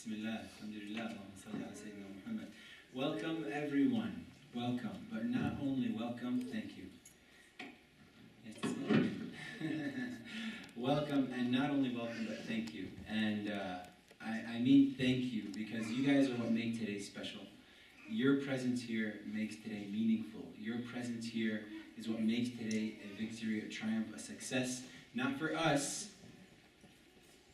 Bismillah, alhamdulillah, Allahumma salli ala Sayyidina Muhammad. Welcome everyone, welcome, but not only welcome, thank you. Welcome, and not only welcome, but thank you. And I mean thank you, because you guys are what make today special. Your presence here makes today meaningful. Your presence here is what makes today a victory, a triumph, a success, not for us,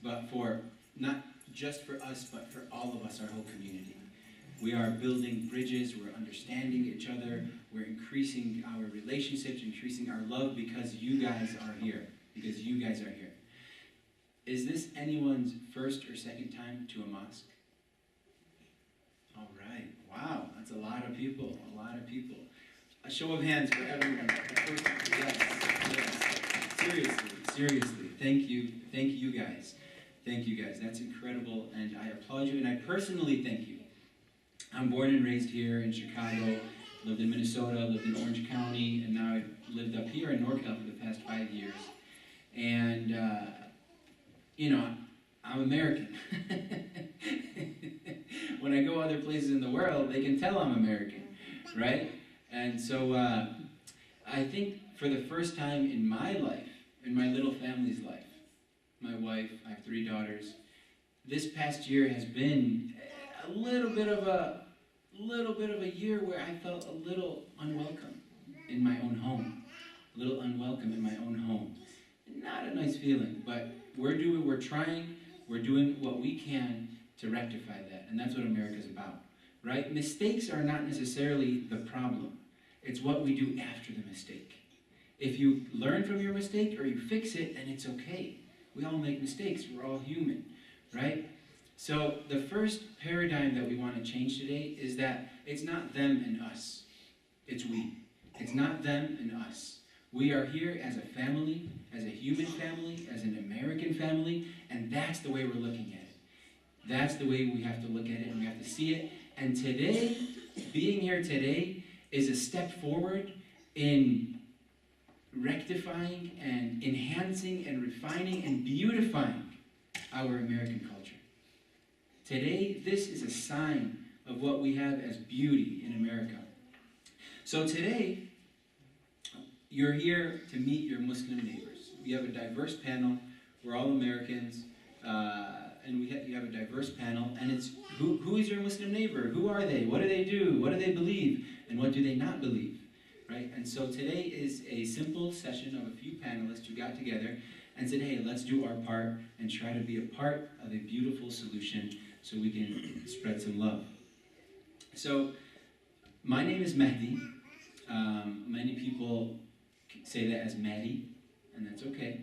but for, not just for us, but for all of us, our whole community. We are building bridges, we're understanding each other, we're increasing our relationships, increasing our love because you guys are here, because you guys are here. Is this anyone's first or second time to a mosque? All right, wow, that's a lot of people, a lot of people. A show of hands for everyone. Yes. Seriously, thank you guys. Thank you guys, that's incredible, and I applaud you, and I personally thank you. I'm born and raised here in Chicago, lived in Minnesota, lived in Orange County, and now I've lived up here in NorCal for the past 5 years. And, you know, I'm American. When I go other places in the world, they can tell I'm American, right? And so I think for the first time in my life, in my little family's life, my wife, I have 3 daughters, this past year has been a little bit of a year where I felt a little unwelcome in my own home. A little unwelcome in my own home. Not a nice feeling, but we're doing what we can to rectify that, and that's what America's about, right? Mistakes are not necessarily the problem. It's what we do after the mistake. If you learn from your mistake or you fix it, then it's okay. We all make mistakes, we're all human, right? So the first paradigm that we want to change today is that it's not them and us, it's we. It's not them and us. We are here as a family, as a human family, as an American family, and that's the way we're looking at it. That's the way we have to look at it, and we have to see it. And today, being here today, is a step forward in rectifying and enhancing and refining and beautifying our American culture. Today, this is a sign of what we have as beauty in America. So today, you're here to meet your Muslim neighbors. We have a diverse panel. We're all Americans, and you have a diverse panel. And it's who is your Muslim neighbor? Who are they? What do they do? What do they believe? And what do they not believe? Right? And so today is a simple session of a few panelists who got together and said, hey, let's do our part and try to be a part of a beautiful solution so we can spread some love. So, my name is Mahdy. Many people say that as Mahdy, and that's okay.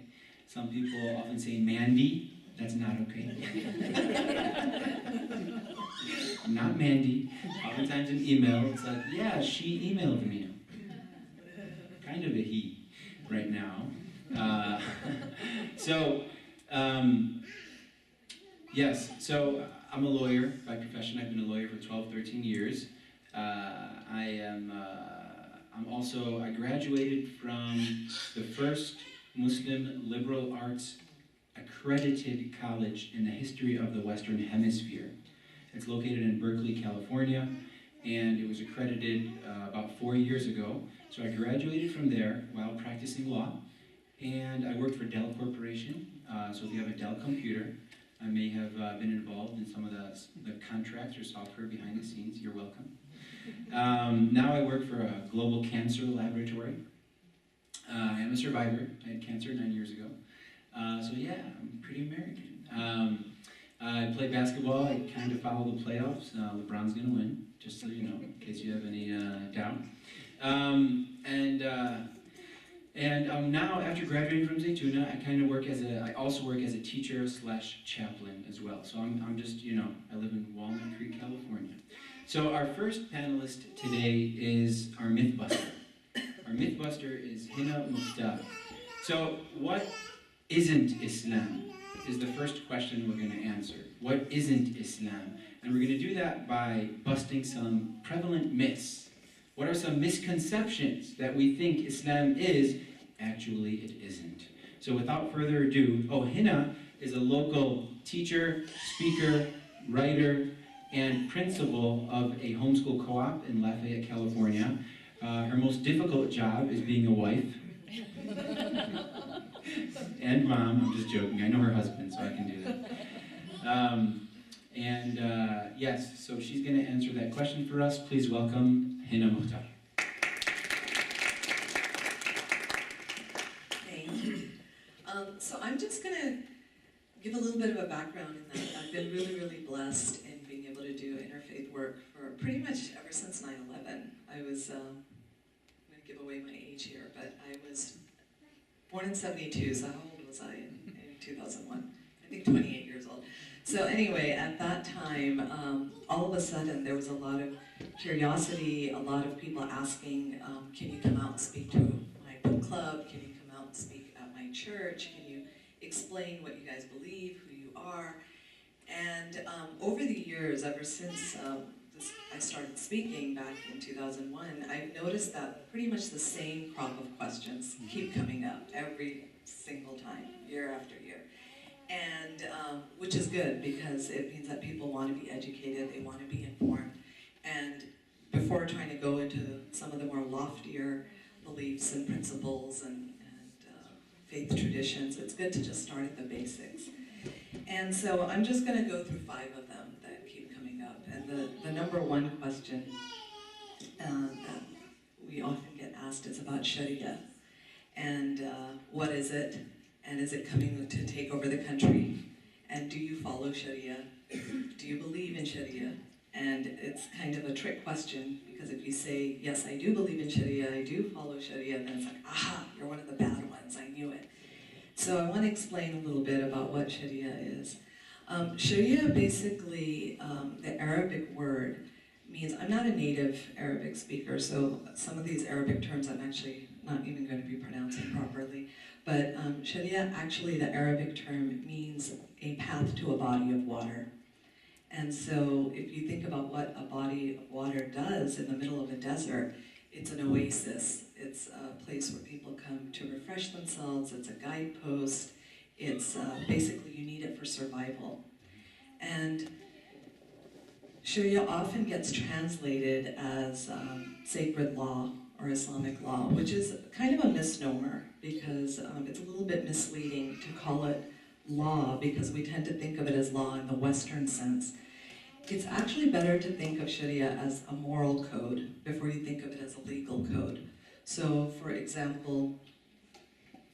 Some people often say Mandy. That's not okay. I'm not Mandy. Oftentimes in email, it's like, yeah, she emailed me. Kind of a he right now. Yes, so I'm a lawyer by profession. I've been a lawyer for 12, 13 years. I graduated from the first Muslim liberal arts accredited college in the history of the Western Hemisphere. It's located in Berkeley, California, and it was accredited about 4 years ago. So I graduated from there while practicing law, and I worked for Dell Corporation. So if you have a Dell computer, I may have been involved in some of the contracts or software behind the scenes. You're welcome. Now I work for a global cancer laboratory. I am a survivor. I had cancer 9 years ago. So yeah, I'm pretty American. I play basketball. I kind of follow the playoffs. LeBron's going to win, just so you know, in case you have any doubt. Now, after graduating from Zaytuna, I also work as a teacher / chaplain as well. So I'm just, you know, I live in Walnut Creek, California. So our first panelist today is our Mythbuster. Our Mythbuster is Khan-Mukhtar. So what isn't Islam is the first question we're going to answer. What isn't Islam? And we're going to do that by busting some prevalent myths. What are some misconceptions that we think Islam is? Actually, it isn't. So without further ado, Hina is a local teacher, speaker, writer, and principal of a homeschool co-op in Lafayette, California. Her most difficult job is being a wife. And mom, I'm just joking. I know her husband, so I can do that. Yes, so she's going to answer that question for us. Please welcome Hina Mukhtar. Thank you. So I'm just going to give a little bit of a background in that. I've been really, really blessed in being able to do interfaith work for pretty much ever since 9/11. I was, I'm going to give away my age here, but I was born in 72, so how old was I in 2001? I think 28 years old. So anyway, at that time, all of a sudden there was a lot of curiosity, a lot of people asking, can you come out and speak to my book club? Can you come out and speak at my church? Can you explain what you guys believe, who you are? And over the years, ever since I started speaking back in 2001, I've noticed that pretty much the same crop of questions keep coming up every single time, year after year. And which is good, because it means that people want to be educated, they want to be informed. And before trying to go into some of the more loftier beliefs and principles and faith traditions, it's good to just start at the basics. And so I'm just going to go through 5 of them that keep coming up. And the number one question that we often get asked is about sharia. And what is it? And is it coming to take over the country? And do you follow sharia? Do you believe in sharia? And it's kind of a trick question, because if you say, yes, I do believe in sharia, I do follow sharia, then it's like, aha, you're one of the bad ones, I knew it. So I want to explain a little bit about what sharia is. Sharia, basically, the Arabic word means, I'm not a native Arabic speaker, so some of these Arabic terms I'm actually not even going to be pronouncing properly. But sharia, actually, the Arabic term means a path to a body of water. And so if you think about what a body of water does in the middle of a desert, it's an oasis. It's a place where people come to refresh themselves. It's a guidepost. It's basically, you need it for survival. And Sharia often gets translated as sacred law or Islamic law, which is kind of a misnomer, because it's a little bit misleading to call it law, because we tend to think of it as law in the Western sense. It's actually better to think of Sharia as a moral code before you think of it as a legal code. So, for example,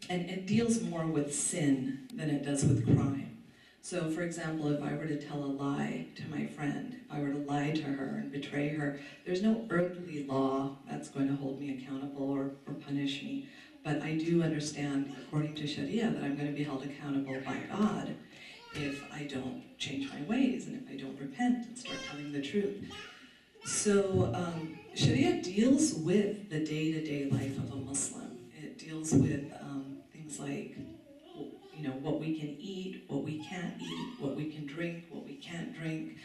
and it deals more with sin than it does with crime. So, for example, if I were to tell a lie to my friend, if I were to lie to her and betray her, there's no earthly law that's going to hold me accountable or punish me. But I do understand, according to Sharia, that I'm going to be held accountable by God if I don't change my ways and if I don't repent and start telling the truth. So Sharia deals with the day-to-day life of a Muslim. It deals with things like, you know, what we can eat, what we can't eat, what we can drink, what we can't drink.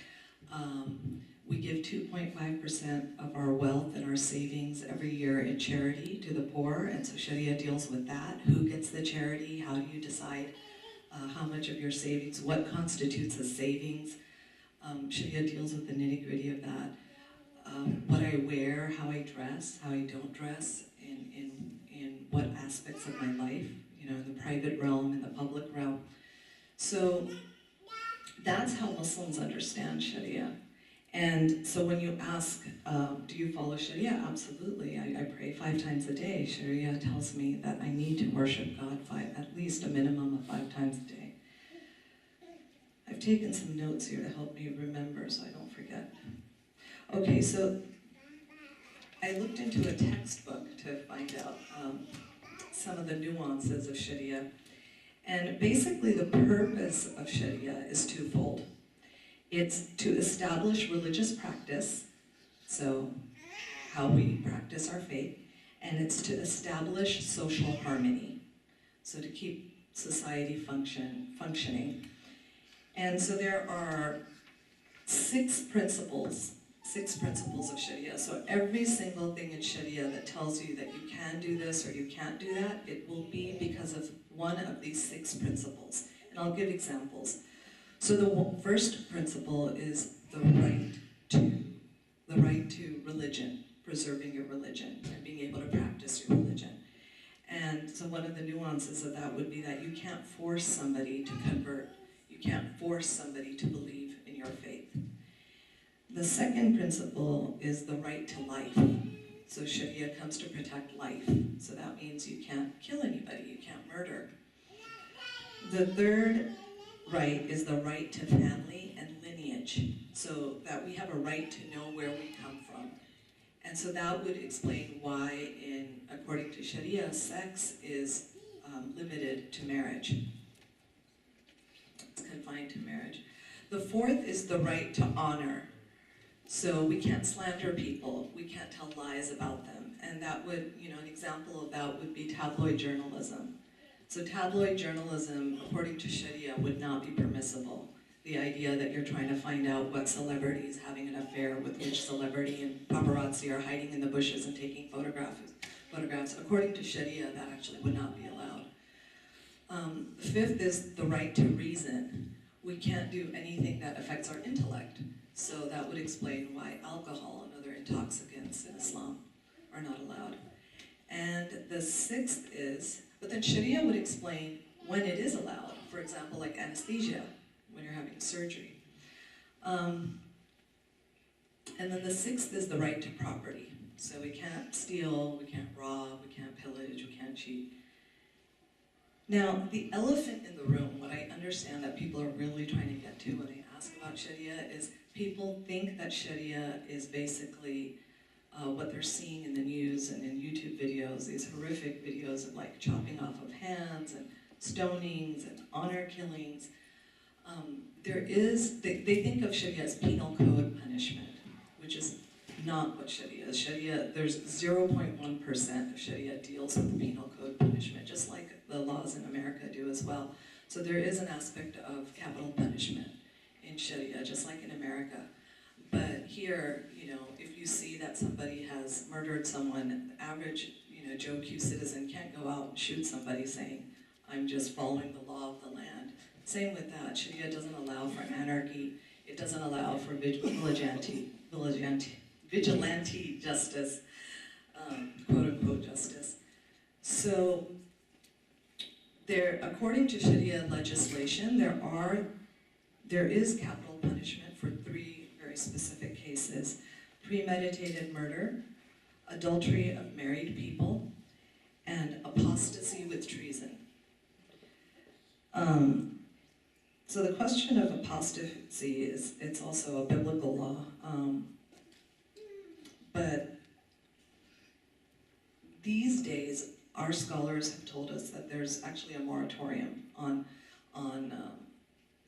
We give 2.5% of our wealth and our savings every year in charity to the poor, and so Sharia deals with that. Who gets the charity? How do you decide how much of your savings, what constitutes a savings? Sharia deals with the nitty-gritty of that. What I wear, how I dress, how I don't dress, in what aspects of my life, you know, in the private realm, in the public realm. So that's how Muslims understand Sharia. And so when you ask, do you follow Sharia? Absolutely. I pray 5 times a day. Sharia tells me that I need to worship God at least a minimum of 5 times a day. I've taken some notes here to help me remember so I don't forget. Okay, so I looked into a textbook to find out some of the nuances of Sharia. And basically the purpose of Sharia is twofold. It's to establish religious practice, so how we practice our faith, and it's to establish social harmony, so to keep society functioning. And so there are 6 principles of Sharia. So every single thing in Sharia that tells you that you can do this or you can't do that, it will be because of one of these 6 principles. And I'll give examples. So the first principle is the right to religion, preserving your religion, and being able to practice your religion. And so one of the nuances of that would be that you can't force somebody to convert. You can't force somebody to believe in your faith. The second principle is the right to life. So Sharia comes to protect life. So that means you can't kill anybody, you can't murder. The third right is the right to family and lineage. So that we have a right to know where we come from. And so that would explain why, according to Sharia, sex is limited to marriage. It's confined to marriage. The fourth is the right to honor. So we can't slander people, we can't tell lies about them. And that would, an example of that would be tabloid journalism. So tabloid journalism, according to Sharia, would not be permissible. The idea that you're trying to find out what celebrity is having an affair with which celebrity, and paparazzi are hiding in the bushes and taking photographs. According to Sharia, that actually would not be allowed. The fifth is the right to reason. We can't do anything that affects our intellect. So that would explain why alcohol and other intoxicants in Islam are not allowed. And the sixth is, but then Sharia would explain when it is allowed. For example, like anesthesia, when you're having surgery. And then the sixth is the right to property. So we can't steal, we can't rob, we can't pillage, we can't cheat. Now, the elephant in the room, what I understand that people are really trying to get to when they ask about Sharia is people think that Sharia is basically what they're seeing in the news and in YouTube videos, these horrific videos of like chopping off of hands and stonings and honor killings. They think of Sharia as penal code punishment, which is not what Sharia is. Sharia, there's 0.1% of Sharia deals with penal code punishment, just like the laws in America do as well. So there is an aspect of capital punishment in Sharia, just like in America. But here, if you see that somebody has murdered someone, the average, Joe Q citizen can't go out and shoot somebody saying, I'm just following the law of the land. Same with that. Sharia doesn't allow for anarchy. It doesn't allow for vigilante justice, quote unquote justice. So according to Sharia legislation, there is capital punishment for 3 very specific cases: premeditated murder, adultery of married people, and apostasy with treason. So the question of apostasy it's also a biblical law, but these days our scholars have told us that there's actually a moratorium on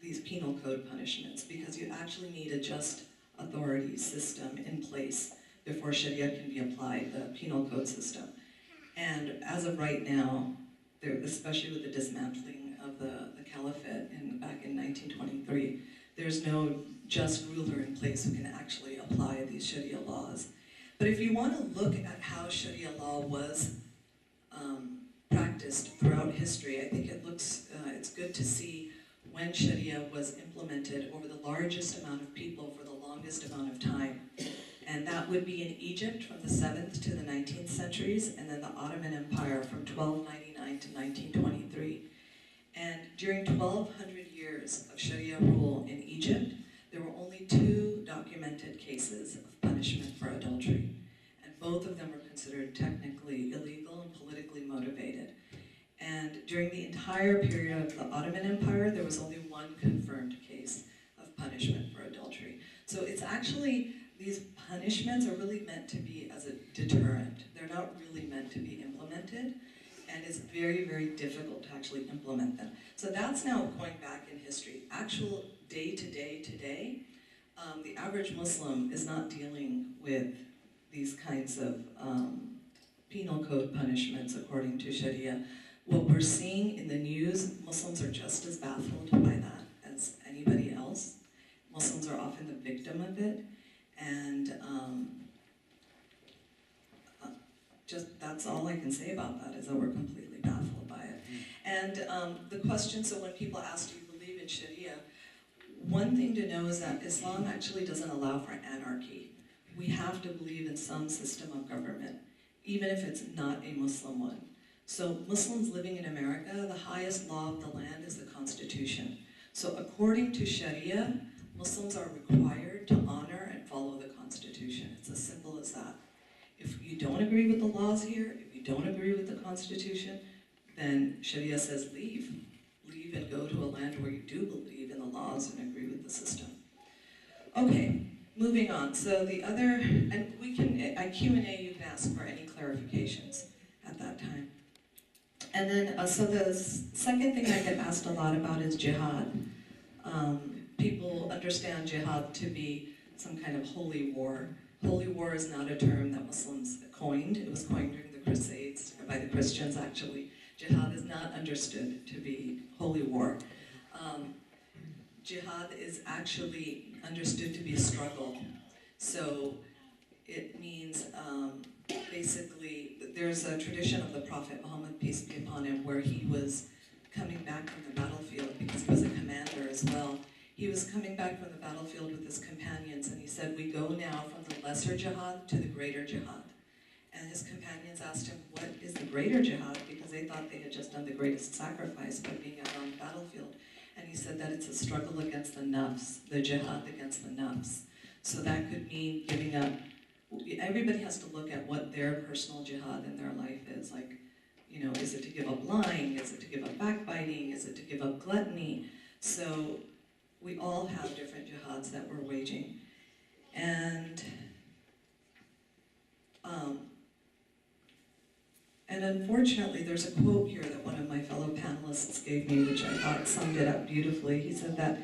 these penal code punishments, because you actually need a just authority system in place before Sharia can be applied, the penal code system. And as of right now, especially with the dismantling of the caliphate back in 1923, there's no just ruler in place who can actually apply these Sharia laws. But if you want to look at how Sharia law was practiced throughout history, I think it's good to see when Sharia was implemented over the largest amount of people for the longest amount of time. And that would be in Egypt from the 7th to the 19th centuries, and then the Ottoman Empire from 1299 to 1923. And during 1,200 years of Sharia rule in Egypt, there were only 2 documented cases of punishment for adultery. And both of them were considered technically illegal and politically motivated. And during the entire period of the Ottoman Empire, there was only 1 confirmed case of punishment for adultery. So it's actually, these punishments are really meant to be as a deterrent. They're not really meant to be implemented, and it's very, very difficult to actually implement them. So that's now going back in history. Actual day-to-day today, the average Muslim is not dealing with these kinds of penal code punishments according to Sharia. What we're seeing in the news, Muslims are just as baffled by that as anybody else. Muslims are often the victim of it, and just that's all I can say about that, is that we're completely baffled by it. And the question, so when people ask, do you believe in Sharia, one thing to know is that Islam actually doesn't allow for anarchy. We have to believe in some system of government, even if it's not a Muslim one. So Muslims living in America, the highest law of the land is the Constitution. So according to Sharia, Muslims are required to honor and follow the Constitution. It's as simple as that. If you don't agree with the laws here, if you don't agree with the Constitution, then Sharia says leave. Leave and go to a land where you do believe in the laws and agree with the system. Okay, moving on. So the other, and we can, at Q&A you can ask for any clarifications at that time. And then, so the second thing I get asked a lot about is jihad. People understand jihad to be some kind of holy war. Holy war is not a term that Muslims coined. It was coined during the Crusades by the Christians, actually. Jihad is not understood to be holy war. Jihad is actually understood to be a struggle. So it means basically, there's a tradition of the Prophet Muhammad, peace be upon him, where he was coming back from the battlefield, because he was a commander as well. He was coming back from the battlefield with his companions, and he said, we go now from the lesser jihad to the greater jihad. And his companions asked him, what is the greater jihad? Because they thought they had just done the greatest sacrifice by being out on the battlefield. And he said that it's a struggle against the nafs, the jihad against the nafs. So that could mean giving up. Everybody has to look at what their personal jihad in their life is. Like, you know, is it to give up lying? Is it to give up backbiting? Is it to give up gluttony? So we all have different jihads that we're waging. And unfortunately, there's a quote here that one of my fellow panelists gave me, which I thought summed it up beautifully. He said that,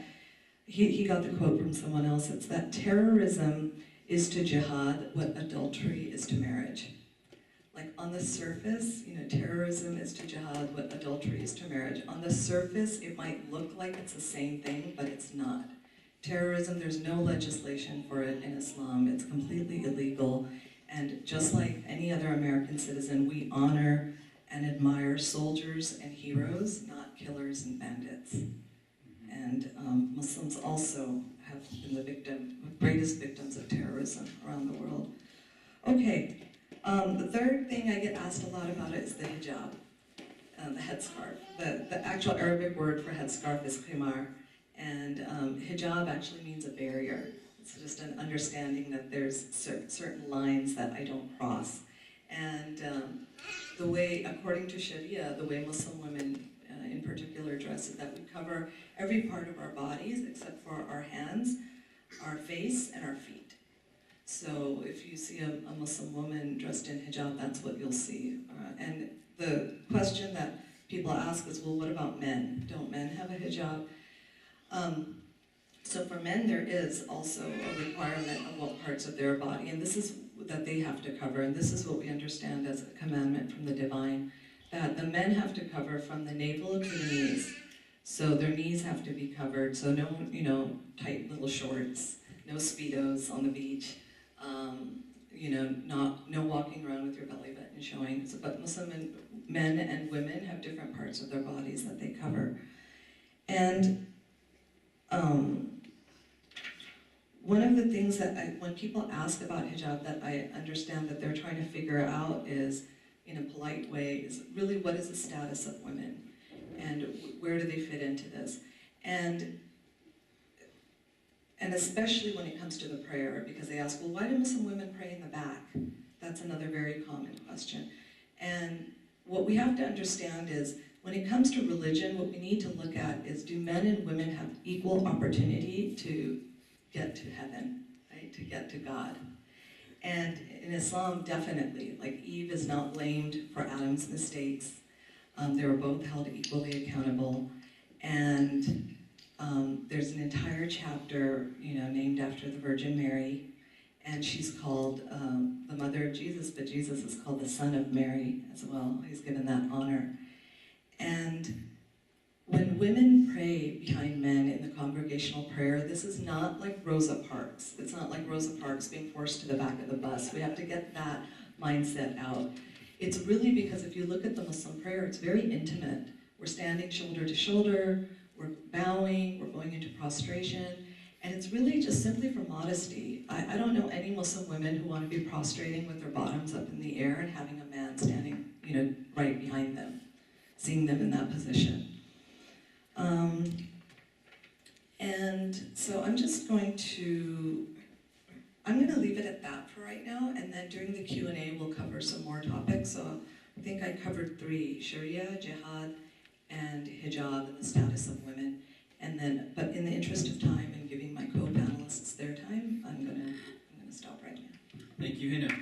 he got the quote from someone else, it's that terrorism is to jihad what adultery is to marriage. Like on the surface, you know, terrorism is to jihad what adultery is to marriage. On the surface, it might look like it's the same thing, but it's not. Terrorism, there's no legislation for it in Islam. It's completely illegal. And just like any other American citizen, we honor and admire soldiers and heroes, not killers and bandits. And Muslims also have been the greatest victims of terrorism around the world. Okay, the third thing I get asked a lot about is the hijab, the headscarf. The actual Arabic word for headscarf is khimar, and hijab actually means a barrier. It's just an understanding that there's certain lines that I don't cross. And the way, according to Sharia, the way Muslim women in particular dress is that we cover every part of our bodies except for our hands, our face, and our feet. So if you see a Muslim woman dressed in hijab, that's what you'll see. And the question that people ask is, well, what about men? Don't men have a hijab? So for men, there is also a requirement of what parts of their body, and this is that they have to cover, and this is what we understand as a commandment from the divine, that the men have to cover from the navel to the knees. So their knees have to be covered, so no, you know, tight little shorts, no Speedos on the beach, you know, no walking around with your belly button showing. So, but Muslim men and women have different parts of their bodies that they cover. And one of the things that when people ask about hijab that I understand that they're trying to figure out is, in a polite way, is really what is the status of women and where do they fit into this? And especially when it comes to the prayer, because they ask, well, why do Muslim women pray in the back? That's another very common question. And what we have to understand is, when it comes to religion, what we need to look at is, do men and women have equal opportunity to get to heaven, right? To get to God. And in Islam, definitely, like Eve is not blamed for Adam's mistakes. They were both held equally accountable. And there's an entire chapter, you know, named after the Virgin Mary, and she's called the mother of Jesus, but Jesus is called the son of Mary as well. He's given that honor. And when women pray behind men in the congregational prayer, this is not like Rosa Parks. It's not like Rosa Parks being forced to the back of the bus. We have to get that mindset out. It's really because if you look at the Muslim prayer, it's very intimate. We're standing shoulder to shoulder, we're bowing, we're going into prostration. And it's really just simply for modesty. I don't know any Muslim women who want to be prostrating with their bottoms up in the air and having a man standing, right behind them, seeing them in that position. And so I'm going to leave it at that for right now, and then during the Q&A we'll cover some more topics. So I think I covered 3, sharia, jihad, and hijab, and the status of women. And then, but in the interest of time and giving my co-panelists their time, I'm gonna stop right now. Thank you, Hina.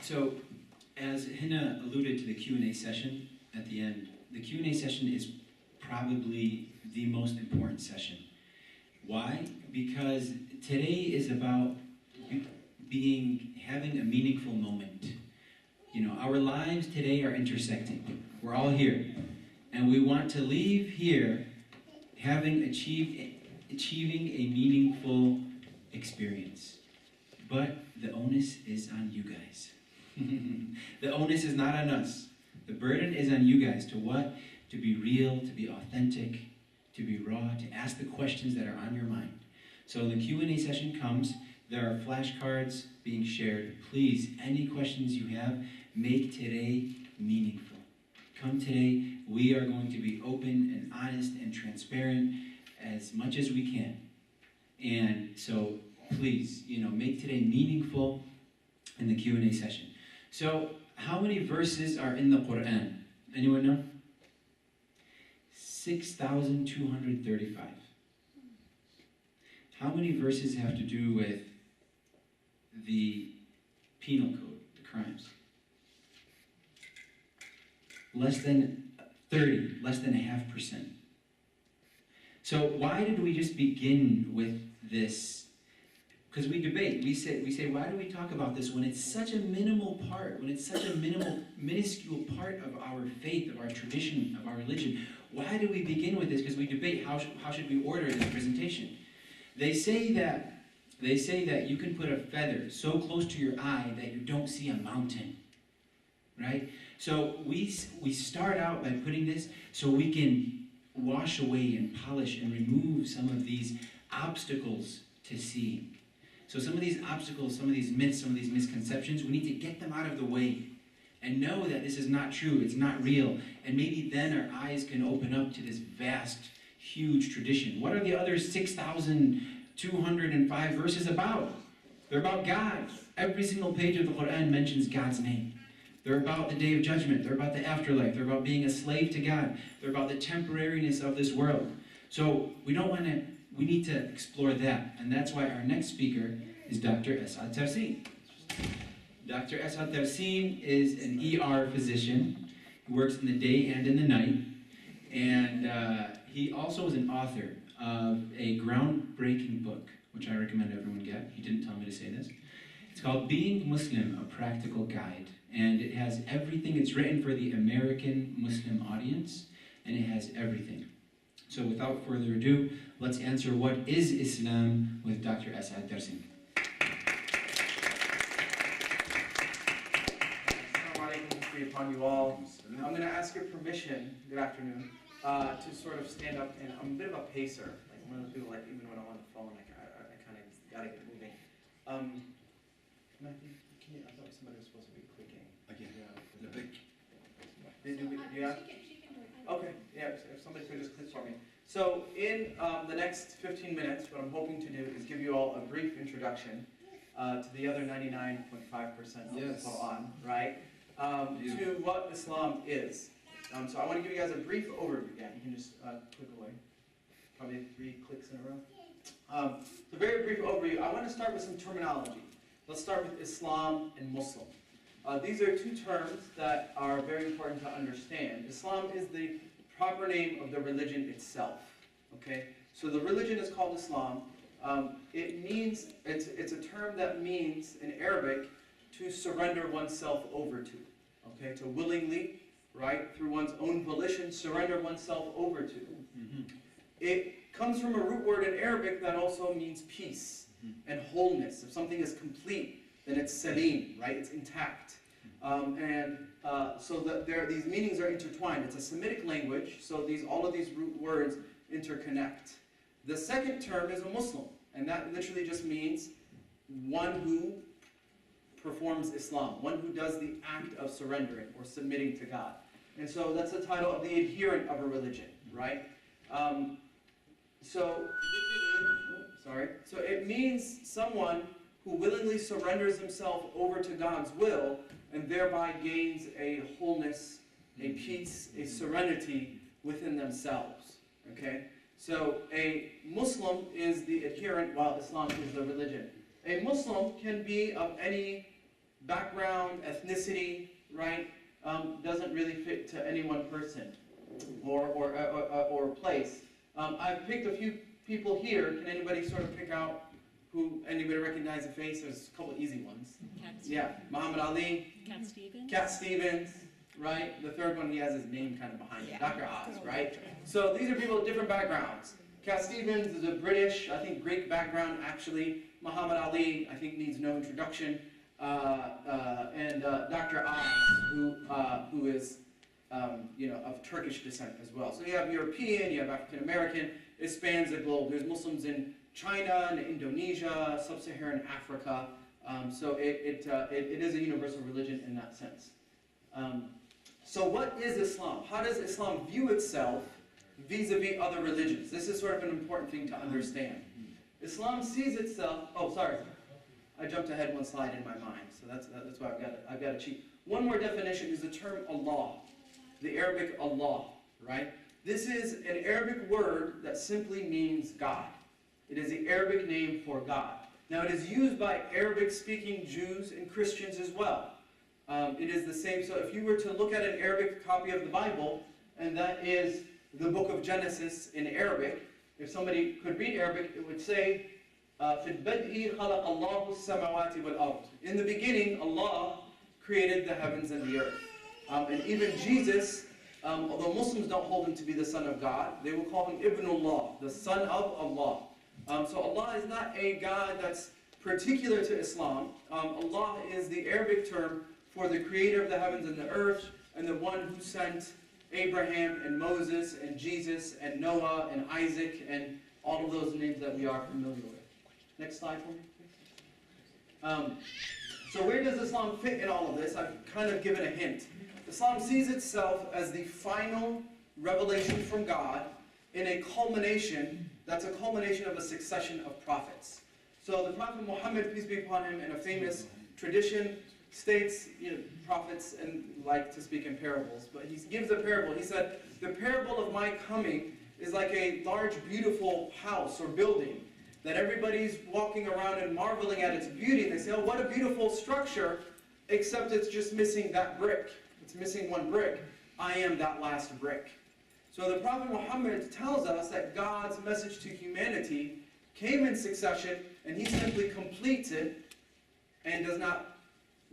So, as Hina alluded to the Q&A session at the end, the Q&A session is probably the most important session. Why? Because today is about having a meaningful moment. Our lives today are intersecting. We're all here. And we want to leave here having achieving a meaningful experience. But the onus is on you guys. The onus is not on us. The burden is on you guys to be real, to be authentic, to be raw, to ask the questions that are on your mind. So the Q&A session comes. There are flashcards being shared. Please, any questions you have, make today meaningful. Come today. We are going to be open and honest and transparent as much as we can. And so please, make today meaningful in the Q&A session. So how many verses are in the Quran? Anyone know? 6,235. How many verses have to do with the penal code, the crimes? Less than 30, less than 0.5%. So why did we just begin with this? Because we debate, we say, why do we talk about this when it's such a minimal part, when it's such a minuscule part of our faith, of our tradition, of our religion? Why do we begin with this? Because we debate how should we order this presentation. They say that you can put a feather so close to your eye that you don't see a mountain, right? So we start out by putting this so we can wash away and polish and remove some of these obstacles to seeing. So some of these obstacles, some of these myths, some of these misconceptions, we need to get them out of the way and know that this is not true, it's not real, and maybe then our eyes can open up to this vast, huge tradition. What are the other 6,205 verses about? They're about God. Every single page of the Quran mentions God's name. They're about the Day of Judgment. They're about the afterlife. They're about being a slave to God. They're about the temporariness of this world. So we need to explore that. And that's why our next speaker is Dr. Asad Tarsin. Dr. Asad Tarsin is an ER physician who works in the day and in the night. And he also is an author of a groundbreaking book, which I recommend everyone get. He didn't tell me to say this. It's called Being Muslim, A Practical Guide. And it has everything. It's written for the American Muslim audience, and it has everything. So without further ado, let's answer what is Islam with Dr. Asad Tarsin. Assalamu alaikum, peace be upon you all. I'm going to ask your permission, good afternoon, to sort of stand up, and I'm a bit of a pacer. Like one of those people, like even when I'm on the phone, I kind of got to get moving. Matthew, I thought somebody was supposed to be clicking. Again, the big. Yeah? Okay, yeah, if somebody could just click for me. So in the next 15 minutes, what I'm hoping to do is give you all a brief introduction to the other 99.5% of the Quran, right? To what Islam is. So I want to give you guys a brief overview. Yeah, you can just click away. Probably 3 clicks in a row. So very brief overview. I want to start with some terminology. Let's start with Islam and Muslim. These are 2 terms that are very important to understand. Islam is the proper name of the religion itself. Okay, so the religion is called Islam. It means it's a term that means in Arabic to surrender oneself over to. Okay, to willingly, right, through one's own volition, surrender oneself over to. Mm-hmm. It comes from a root word in Arabic that also means peace and wholeness. If something is complete, then it's salim, right? It's intact. These meanings are intertwined. It's a Semitic language, so all of these root words interconnect. The second term is a Muslim, and that literally just means one who performs Islam, one who does the act of surrendering or submitting to God. And so that's the title of the adherent of a religion, right? So it means someone who willingly surrenders himself over to God's will and thereby gains a wholeness, a peace, a serenity within themselves, okay? So a Muslim is the adherent while Islam is the religion. A Muslim can be of any background, ethnicity, right? Doesn't really fit to any one person or place. I've picked a few people here. Can anybody sort of pick out anybody recognize the face? There's a couple easy ones. Yeah, Muhammad Ali. Cat Stevens, right? The third one, he has his name kind of behind it. Dr. Oz, right? So these are people with different backgrounds. Cat Stevens is a British, I think Greek background actually. Muhammad Ali, I think needs no introduction. And Dr. Oz, who is of Turkish descent as well. So you have European, you have African American. It spans the globe. There's Muslims in China, and Indonesia, Sub-Saharan Africa. So it is a universal religion in that sense. So what is Islam? How does Islam view itself vis-a-vis other religions? This is sort of an important thing to understand. Islam sees itself. Oh, sorry, I jumped ahead one slide in my mind, so that's why I've got to cheat. One more definition is the term Allah, the Arabic Allah, right? This is an Arabic word that simply means God. It is the Arabic name for God. Now, it is used by Arabic-speaking Jews and Christians as well. It is the same. So if you were to look at an Arabic copy of the Bible, and that is the book of Genesis in Arabic, if somebody could read Arabic, it would say, in the beginning, Allah created the heavens and the earth. And even Jesus, although Muslims don't hold him to be the son of God, they will call him Ibnullah, the son of Allah. So Allah is not a God that's particular to Islam. Allah is the Arabic term for the creator of the heavens and the earth, and the one who sent Abraham and Moses and Jesus and Noah and Isaac and all of those names that we are familiar with. Next slide for me, please. So where does Islam fit in all of this? I've kind of given a hint. Islam sees itself as the final revelation from God in a culmination, that's a culmination of a succession of prophets. So the Prophet Muhammad, peace be upon him, in a famous tradition, states, prophets and like to speak in parables, but he gives a parable. He said, the parable of my coming is like a large, beautiful house or building that everybody's walking around and marveling at its beauty. And they say, oh, what a beautiful structure, except it's just missing that brick. It's missing one brick. I am that last brick. So the Prophet Muhammad tells us that God's message to humanity came in succession, and he simply completes it and does not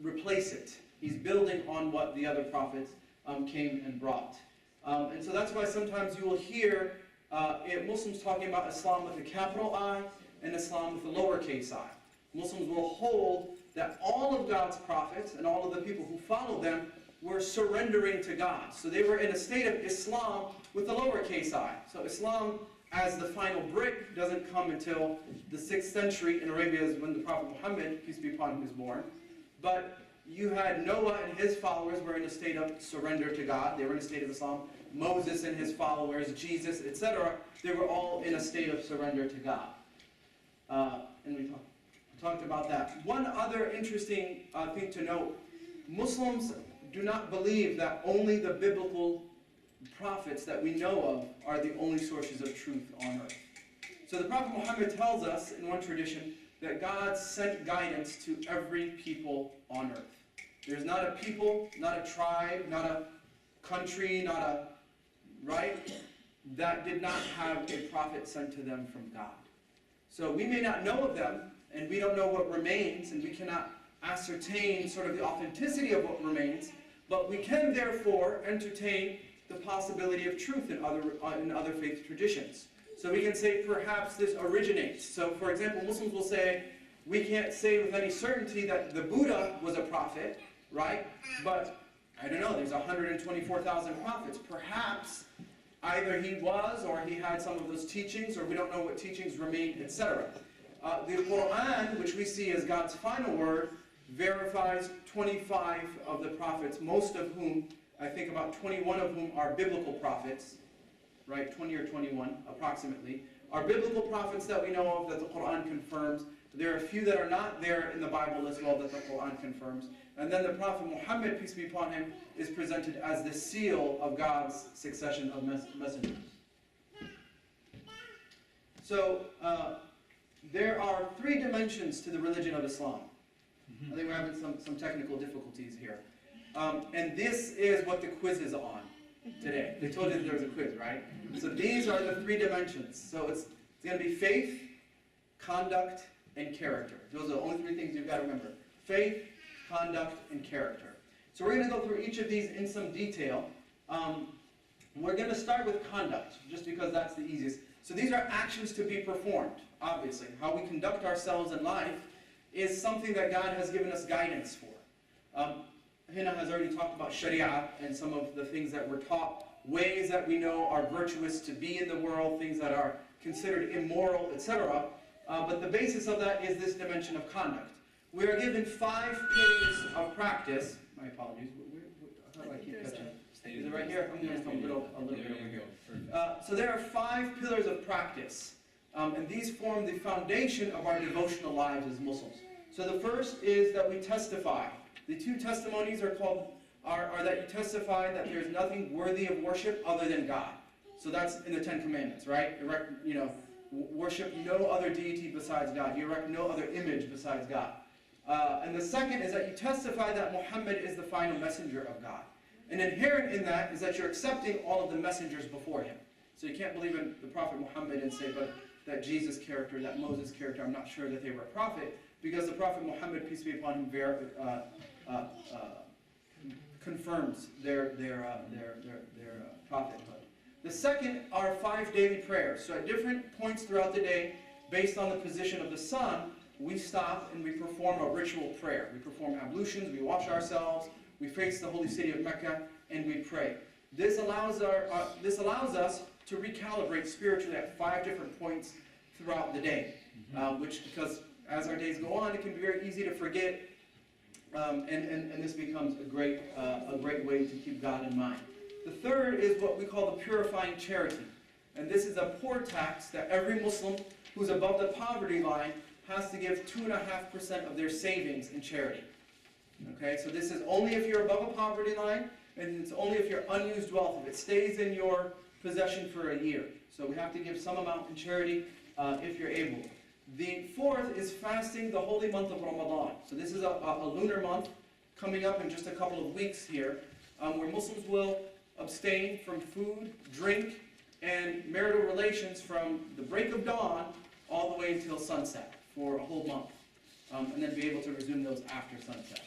replace it. He's building on what the other prophets came and brought. And so that's why sometimes you will hear Muslims talking about Islam with a capital I and Islam with a lowercase I. Muslims will hold that all of God's prophets and all of the people who follow them were surrendering to God. So they were in a state of Islam with a lowercase I. So Islam as the final brick doesn't come until the 6th century in Arabia, is when the Prophet Muhammad, peace be upon him, was born. But you had Noah and his followers were in a state of surrender to God. They were in a state of Islam. Moses and his followers, Jesus, etc., they were all in a state of surrender to God. And we talked about that. One other interesting thing to note, Muslims do not believe that only the biblical prophets that we know of are the only sources of truth on earth. So the Prophet Muhammad tells us in one tradition that God sent guidance to every people on earth. There's not a people, not a tribe, not a country, that did not have a prophet sent to them from God. So we may not know of them, and we don't know what remains, and we cannot ascertain sort of the authenticity of what remains, but we can therefore entertain the possibility of truth in other faith traditions. So we can say perhaps this originates. So for example, Muslims will say, we can't say with any certainty that the Buddha was a prophet, right? But I don't know, there's 124,000 prophets. Perhaps either he was or he had some of those teachings, or we don't know what teachings remained, etc. The Quran, which we see as God's final word, verifies 25 of the prophets, most of whom, I think about 21 of whom are biblical prophets, right? 20 or 21 approximately, are biblical prophets that we know of that the Quran confirms. There are a few that are not there in the Bible as well that the Quran confirms. And then the Prophet Muhammad, peace be upon him, is presented as the seal of God's succession of messengers. So, there are 3 dimensions to the religion of Islam. I think we're having some technical difficulties here. And this is what the quiz is on today. They told you that there was a quiz, right? So these are the 3 dimensions. So it's going to be faith, conduct, and character. Those are the only 3 things you've got to remember. Faith, conduct, and character. So we're going to go through each of these in some detail. We're going to start with conduct, just because that's the easiest. So these are actions to be performed, obviously. How we conduct ourselves in life is something that God has given us guidance for. Hina has already talked about sharia and some of the things that we're taught, ways that we know are virtuous to be in the world, things that are considered immoral, etc. But the basis of that is this dimension of conduct. We are given 5 pillars of practice. My apologies. How do I keep catching? Is it right here? I'm going to come a little bit over here. So there are 5 pillars of practice. And these form the foundation of our devotional lives as Muslims. So the first is that we testify. The 2 testimonies are that you testify that there is nothing worthy of worship other than God. So that's in the 10 Commandments, right? Worship no other deity besides God. You erect no other image besides God. And the second is that you testify that Muhammad is the final messenger of God. And inherent in that is that you're accepting all of the messengers before him. So you can't believe in the Prophet Muhammad and say, but that Jesus character, that Moses character, I'm not sure that they were a prophet, because the Prophet Muhammad, peace be upon him, confirms their prophethood. The second are 5 daily prayers. So at different points throughout the day, based on the position of the sun, we stop and we perform a ritual prayer. We perform ablutions, we wash ourselves, we face the holy city of Mecca, and we pray. This allows us to recalibrate spiritually at 5 different points throughout the day, because as our days go on, it can be very easy to forget, and this becomes a great way to keep God in mind. The third is what we call the purifying charity, and this is a poor tax that every Muslim who's above the poverty line has to give 2.5% of their savings in charity. Okay, so this is only if you're above a poverty line, and it's only if your unused wealth, if it stays in your possession for a year. So we have to give some amount in charity if you're able. The fourth is fasting the holy month of Ramadan. So this is a lunar month coming up in just a couple of weeks here, where Muslims will abstain from food, drink, and marital relations from the break of dawn all the way until sunset for a whole month, and then be able to resume those after sunset.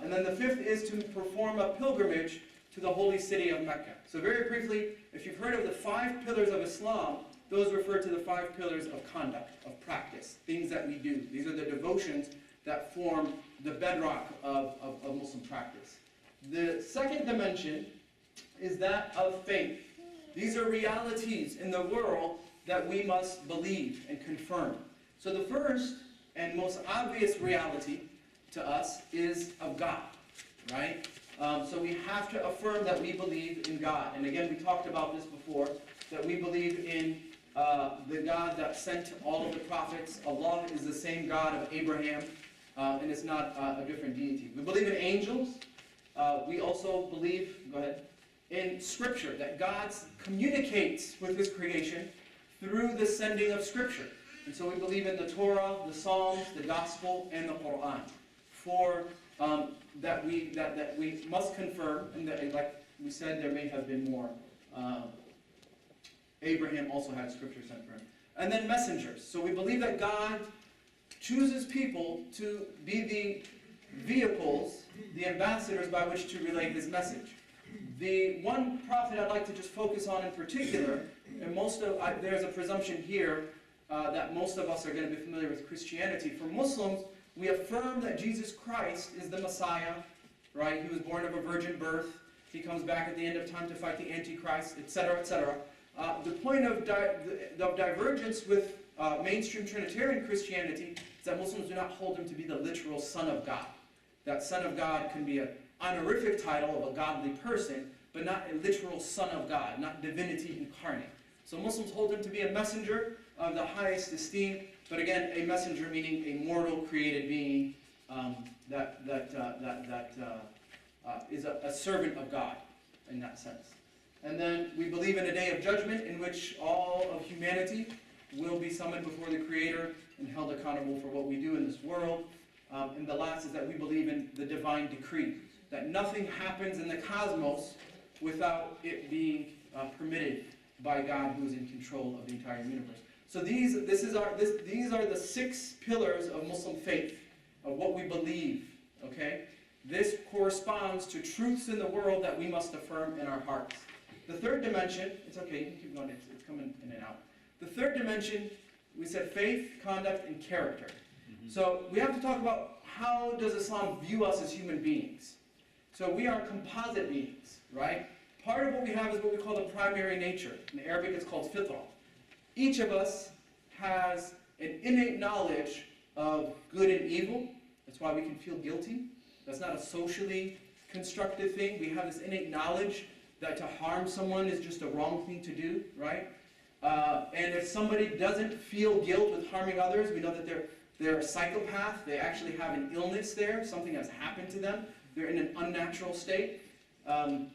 And then the fifth is to perform a pilgrimage to the holy city of Mecca. So very briefly, if you've heard of the 5 pillars of Islam, those refer to the 5 pillars of conduct, of practice, things that we do. These are the devotions that form the bedrock of Muslim practice. The second dimension is that of faith. These are realities in the world that we must believe and confirm. So the first and most obvious reality to us is of God, right? So we have to affirm that we believe in God. And again, we talked about this before, that we believe in the God that sent all of the prophets. Allah is the same God of Abraham, and it's not a different deity. We believe in angels. We also believe, go ahead, in Scripture, that God communicates with His creation through the sending of Scripture. And so we believe in the Torah, the Psalms, the Gospel, and the Quran. That we must confirm, and that, like we said, there may have been more. Abraham also had Scripture sent for him. And then messengers. So we believe that God chooses people to be the vehicles, the ambassadors by which to relay His message. The one prophet I'd like to just focus on in particular, and there's a presumption here that most of us are going to be familiar with Christianity. For Muslims, we affirm that Jesus Christ is the Messiah right? He was born of a virgin birth. He comes back at the end of time to fight the Antichrist, etc., etc. The point of divergence with mainstream Trinitarian Christianity is that Muslims do not hold him to be the literal Son of God. That Son of God can be an honorific title of a godly person, but not a literal Son of God, not divinity incarnate. So Muslims hold him to be a messenger of the highest esteem, but again, a messenger meaning a mortal created being that is a servant of God in that sense. And then we believe in a day of judgment in which all of humanity will be summoned before the Creator and held accountable for what we do in this world. And the last is that we believe in the divine decree, that nothing happens in the cosmos without it being permitted by God, who is in control of the entire universe. So these are the 6 pillars of Muslim faith, of what we believe, okay? This corresponds to truths in the world that we must affirm in our hearts. The third dimension, it's okay, you can keep going, it's coming in and out. The third dimension, we said faith, conduct, and character. So we have to talk about how does Islam view us as human beings. So we are composite beings, right? Part of what we have is what we call the primary nature. In Arabic it's called fitra. Each of us has an innate knowledge of good and evil. That's why we can feel guilty. That's not a socially constructed thing. We have this innate knowledge that to harm someone is just a wrong thing to do, right? And if somebody doesn't feel guilt with harming others, we know that they're a psychopath. They actually have an illness there. Something has happened to them. They're in an unnatural state. And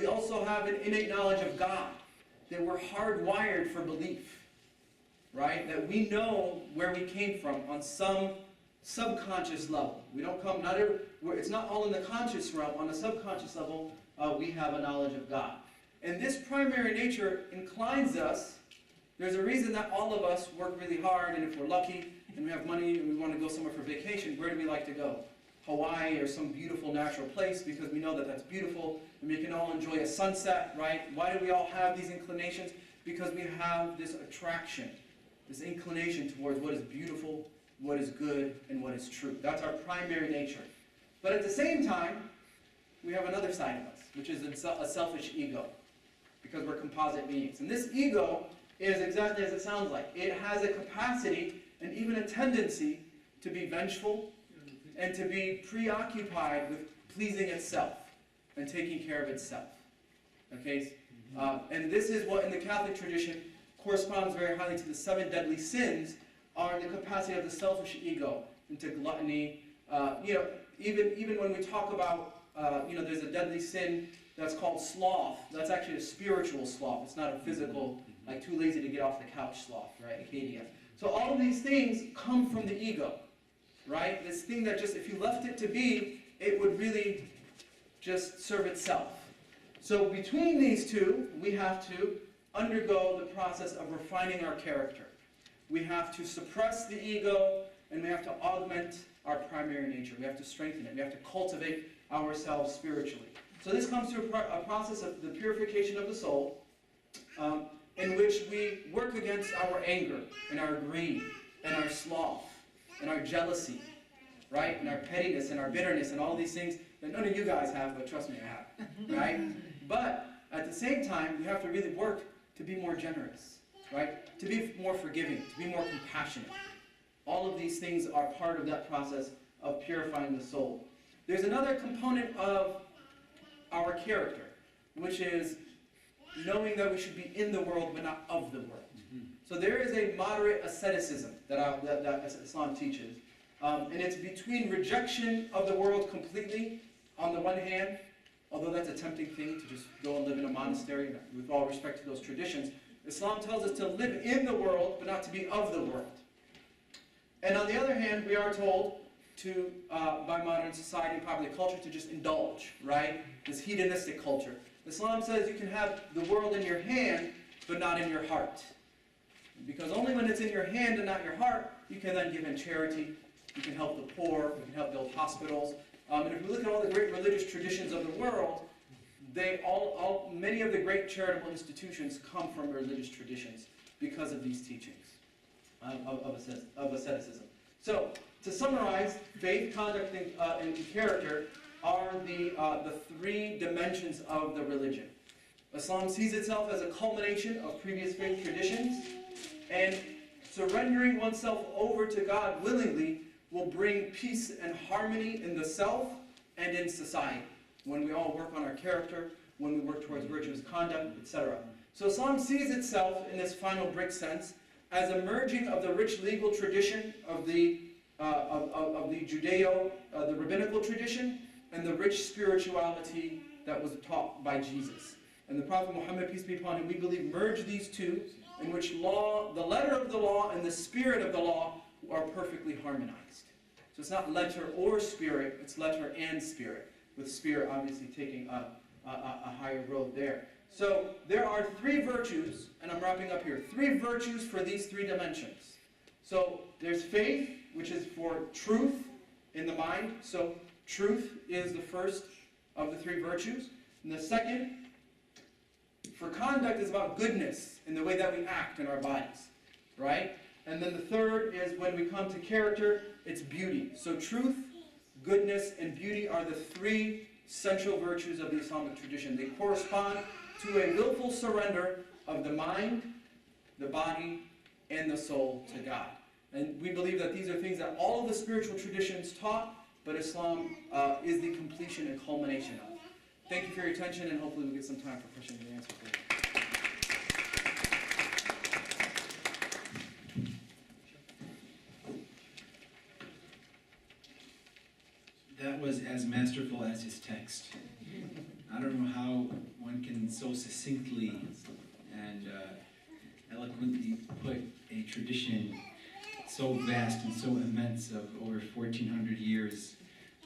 we also have an innate knowledge of God, that we're hardwired for belief, right? That we know where we came from on some subconscious level. We don't come, it's not all in the conscious realm. On a subconscious level, we have a knowledge of God. And this primary nature inclines us. There's a reason that all of us work really hard, and if we're lucky and we have money and we want to go somewhere for vacation, where do we like to go? Hawaii or some beautiful natural place, because we know that that's beautiful and we can all enjoy a sunset, right? Why do we all have these inclinations? Because we have this attraction, this inclination towards what is beautiful, what is good, and what is true. That's our primary nature. But at the same time, we have another side of us, which is a selfish ego, because we're composite beings. And this ego is exactly as it sounds like. It has a capacity and even a tendency to be vengeful and to be preoccupied with pleasing itself and taking care of itself. Okay? And this is what in the Catholic tradition corresponds very highly to the 7 deadly sins, are the capacity of the selfish ego into gluttony. Even when we talk about, there's a deadly sin that's called sloth. That's actually a spiritual sloth. It's not a physical, like too lazy to get off the couch sloth, right? Acadia. So all of these things come from the ego, right? This thing that just, if you left it to be, it would really just serve itself. So between these two, we have to undergo the process of refining our character. We have to suppress the ego, and we have to augment our primary nature. We have to strengthen it. We have to cultivate ourselves spiritually. So this comes through a process of the purification of the soul, in which we work against our anger, and our greed, and our sloth, and our jealousy, right? And our pettiness, and our bitterness, and all these things that none of you guys have, but trust me, I have, right? But at the same time, we have to really work to be more generous, right? To be more forgiving, to be more compassionate. All of these things are part of that process of purifying the soul. There's another component of our character, which is knowing that we should be in the world but not of the world. So there is a moderate asceticism that Islam teaches. And it's between rejection of the world completely, on the one hand, although that's a tempting thing to just go and live in a monastery, with all respect to those traditions. Islam tells us to live in the world, but not to be of the world. And on the other hand, we are told to, by modern society and popular culture, to just indulge, right? This hedonistic culture. Islam says you can have the world in your hand, but not in your heart. Because only when it's in your hand and not your heart, you can then give in charity, you can help the poor, you can help build hospitals. And if we look at all the great religious traditions of the world, many of the great charitable institutions come from religious traditions because of these teachings of asceticism. So, to summarize, faith, conduct, and character are the three dimensions of the religion. Islam sees itself as a culmination of previous faith traditions, and surrendering oneself over to God willingly will bring peace and harmony in the self and in society, when we all work on our character, when we work towards virtuous conduct, etc. So Islam sees itself, in this final brick sense, as a merging of the rich legal tradition of the Judeo, the rabbinical tradition, and the rich spirituality that was taught by Jesus. And the Prophet Muhammad, peace be upon him, we believe merge these two, in which law, the letter of the law and the spirit of the law are perfectly harmonized. So it's not letter or spirit, it's letter and spirit, with spirit obviously taking a higher road there. So there are three virtues, and I'm wrapping up here, three virtues for these three dimensions. So there's faith, which is for truth in the mind. So truth is the first of the three virtues. And the second, for conduct, is about goodness in the way that we act in our bodies, right? And then the third is, when we come to character, it's beauty. So truth, goodness, and beauty are the three central virtues of the Islamic tradition. They correspond to a willful surrender of the mind, the body, and the soul to God. And we believe that these are things that all of the spiritual traditions taught, but Islam is the completion and culmination of. Thank you for your attention, and hopefully we'll get some time for questions and answers. That was as masterful as his text. I don't know how one can so succinctly and eloquently put a tradition so vast and so immense of over 1,400 years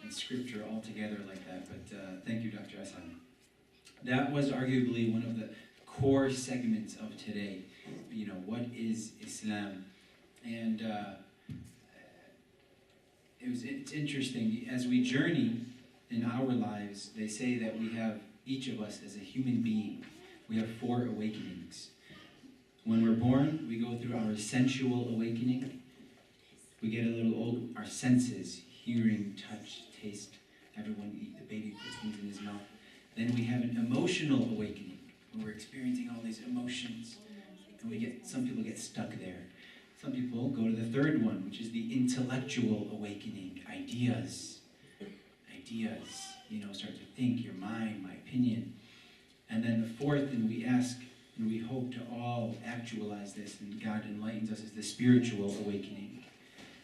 in scripture all together like that. But thank you, Dr. Asad. That was arguably one of the core segments of today. You know, what is Islam? And it's interesting. As we journey in our lives, they say that we have, each of us as a human being, we have 4 awakenings. When we're born, we go through our sensual awakening. We get a little old, our senses, hearing, touch, taste. Everyone, the baby puts things in his mouth. Then we have an emotional awakening, where we're experiencing all these emotions. And some people get stuck there. Some people go to the third one, which is the intellectual awakening. Ideas, start to think, your mind, my opinion. And then the fourth, and we ask, and we hope to all actualize this, and God enlightens us, is the spiritual awakening.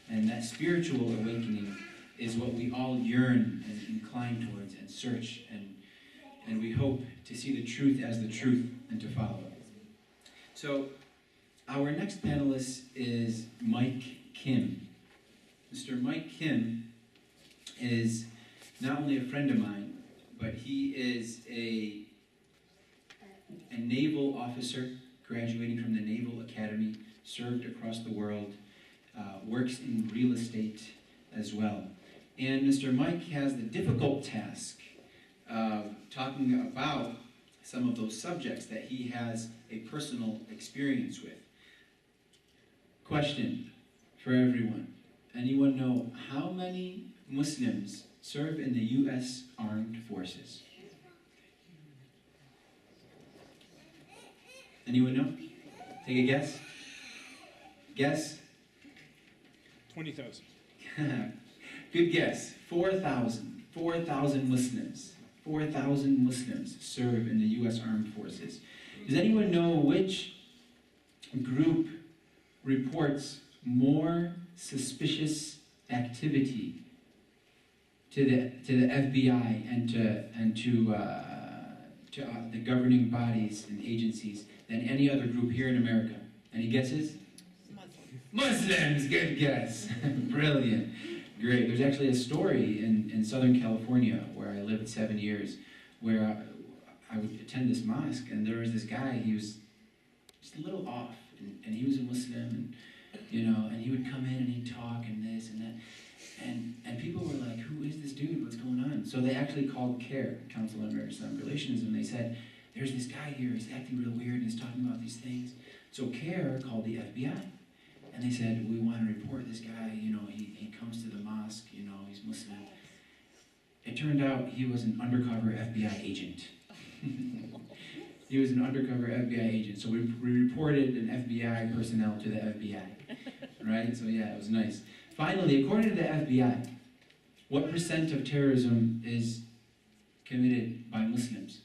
And that spiritual awakening is what we all yearn and incline towards and search, and we hope to see the truth as the truth and to follow it. So, our next panelist is Mike Kim. Mr. Mike Kim is not only a friend of mine, but he is a naval officer graduating from the Naval Academy, served across the world, works in real estate as well. And Mr. Mike has the difficult task of talking about some of those subjects that he has a personal experience with. Question for everyone. Anyone know how many Muslims serve in the U.S. Armed Forces? Anyone know? Take a guess. Guess? 20,000. Good guess. 4,000. 4,000 Muslims. 4,000 Muslims serve in the U.S. Armed Forces. Does anyone know which group reports more suspicious activity to the FBI and to the governing bodies and agencies than any other group here in America? Any guesses? Muslims, good guess. Brilliant. Great. There's actually a story in Southern California, where I lived 7 years, where I would attend this mosque, and there was this guy, he was just a little off, and he was a Muslim, and he would come in and he'd talk and this and that, and people were like, who is this dude? What's going on? So they actually called CARE, Council on American-Islamic Relations, and they said, there's this guy here, he's acting real weird, and he's talking about these things. So CARE called the FBI. And they said, we want to report this guy, he comes to the mosque, he's Muslim. It turned out he was an undercover FBI agent. He was an undercover FBI agent, so we reported an FBI personnel to the FBI, right? So yeah, it was nice. Finally, according to the FBI, what percent of terrorism is committed by Muslims?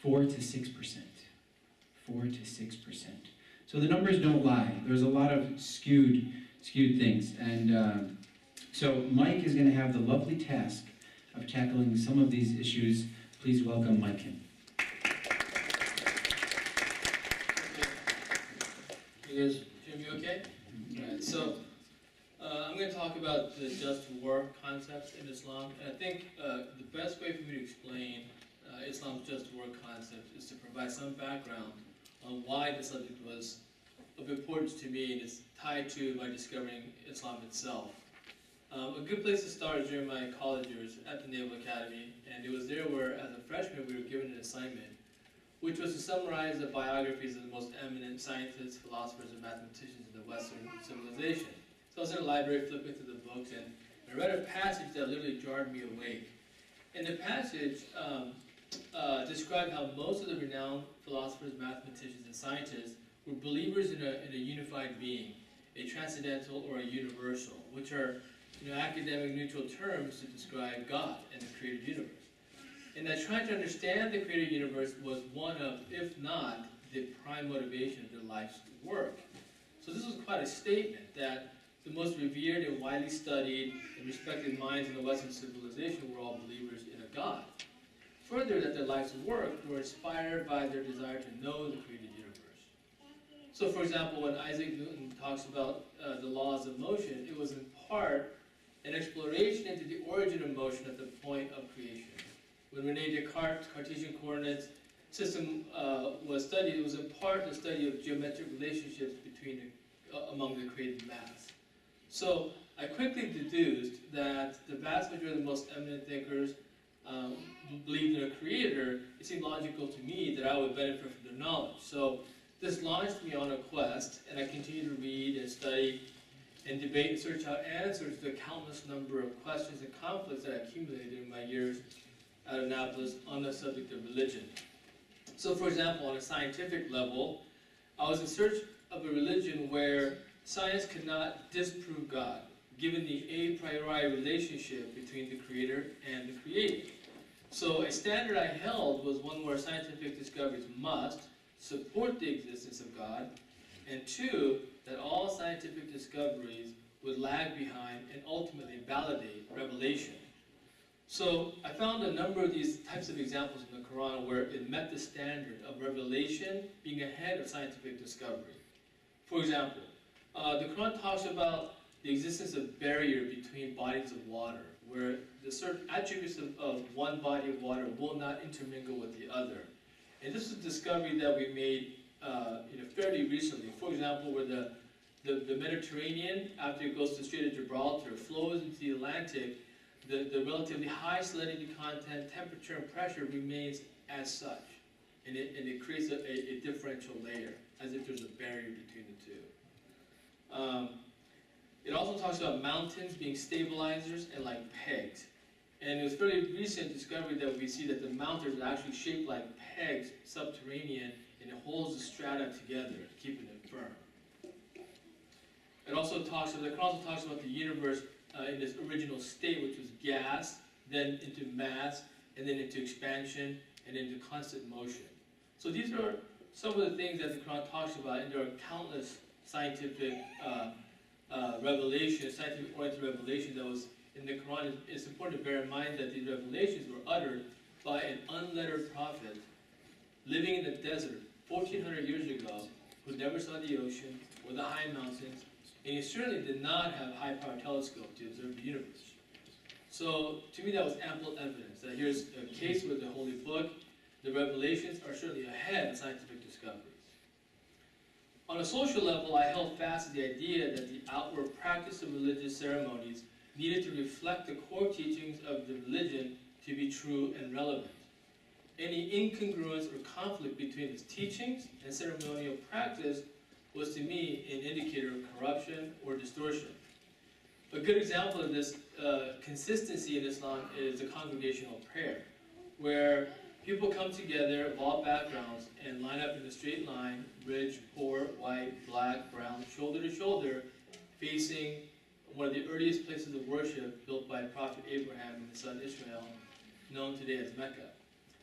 4 to 6%. 4 to 6%. So the numbers don't lie. There's a lot of skewed things, and so Mike is going to have the lovely task of tackling some of these issues. Please welcome Mike in. You guys hear me okay? Alright, so I'm going to talk about the just war concepts in Islam. And I think the best way for me to explain Islam's just war concept is to provide some background on why the subject was of importance to me, and it's tied to my discovering Islam itself. A good place to start is during my college years at the Naval Academy, and it was there where, as a freshman, we were given an assignment, which was to summarize the biographies of the most eminent scientists, philosophers, and mathematicians in the Western civilization. So I was in the library flipping through the books, and I read a passage that literally jarred me awake. And the passage described how most of the renowned philosophers, mathematicians, and scientists were believers in a unified being, a transcendental or a universal, which are academic neutral terms to describe God and the created universe. And that trying to understand the created universe was one of, if not, the prime motivation of their life's work. So this was quite a statement that the most revered and widely studied and respected minds in the Western civilization were all believers in a God. Further, that their life's work were inspired by their desire to know the created universe. So for example, when Isaac Newton talks about the laws of motion, it was in part an exploration into the origin of motion at the point of creation. When Rene Descartes' Cartesian coordinates system was studied, it was in part the study of geometric relationships among the created mass. So I quickly deduced that the vast majority of the most eminent thinkers believed in a creator. It seemed logical to me that I would benefit from their knowledge. So this launched me on a quest, and I continued to read and study and debate and search out answers to the countless number of questions and conflicts that I accumulated in my years at Annapolis on the subject of religion. So for example, on a scientific level, I was in search of a religion where science could not disprove God, given the a priori relationship between the creator and the created. So a standard I held was one where scientific discoveries must support the existence of God, and two, that all scientific discoveries would lag behind and ultimately validate revelation. So I found a number of these types of examples in the Quran where it met the standard of revelation being ahead of scientific discovery. For example, the Quran talks about the existence of barrier between bodies of water, where the certain attributes of one body of water will not intermingle with the other. And this is a discovery that we made fairly recently. For example, where the Mediterranean, after it goes to the Strait of Gibraltar, flows into the Atlantic, the relatively high salinity content, temperature, and pressure remains as such. And it creates a differential layer, as if there's a barrier between the two. It also talks about mountains being stabilizers and like pegs. And it was fairly recent discovery that we see that the mountains are actually shaped like pegs, subterranean, and it holds the strata together, keeping it firm. It also talks about, the Quran also talks about the universe in its original state, which was gas, then into mass, and then into expansion, and into constant motion. So these are some of the things that the Quran talks about, and there are countless scientific revelations, scientific-oriented revelation that was in the Quran. It's important to bear in mind that these revelations were uttered by an unlettered prophet living in the desert 1,400 years ago, who never saw the ocean or the high mountains, and he certainly did not have a high-power telescope to observe the universe. So, to me, that was ample evidence that here's a case with the Holy Book. The revelations are certainly ahead of scientific discoveries. On a social level, I held fast to the idea that the outward practice of religious ceremonies needed to reflect the core teachings of the religion to be true and relevant. Any incongruence or conflict between its teachings and ceremonial practice was to me an indicator of corruption or distortion. A good example of this consistency in Islam is the congregational prayer, where people come together of all backgrounds and line up in a straight line, rich, poor, white, black, brown, shoulder to shoulder, facing one of the earliest places of worship built by Prophet Abraham and his son Ishmael, known today as Mecca.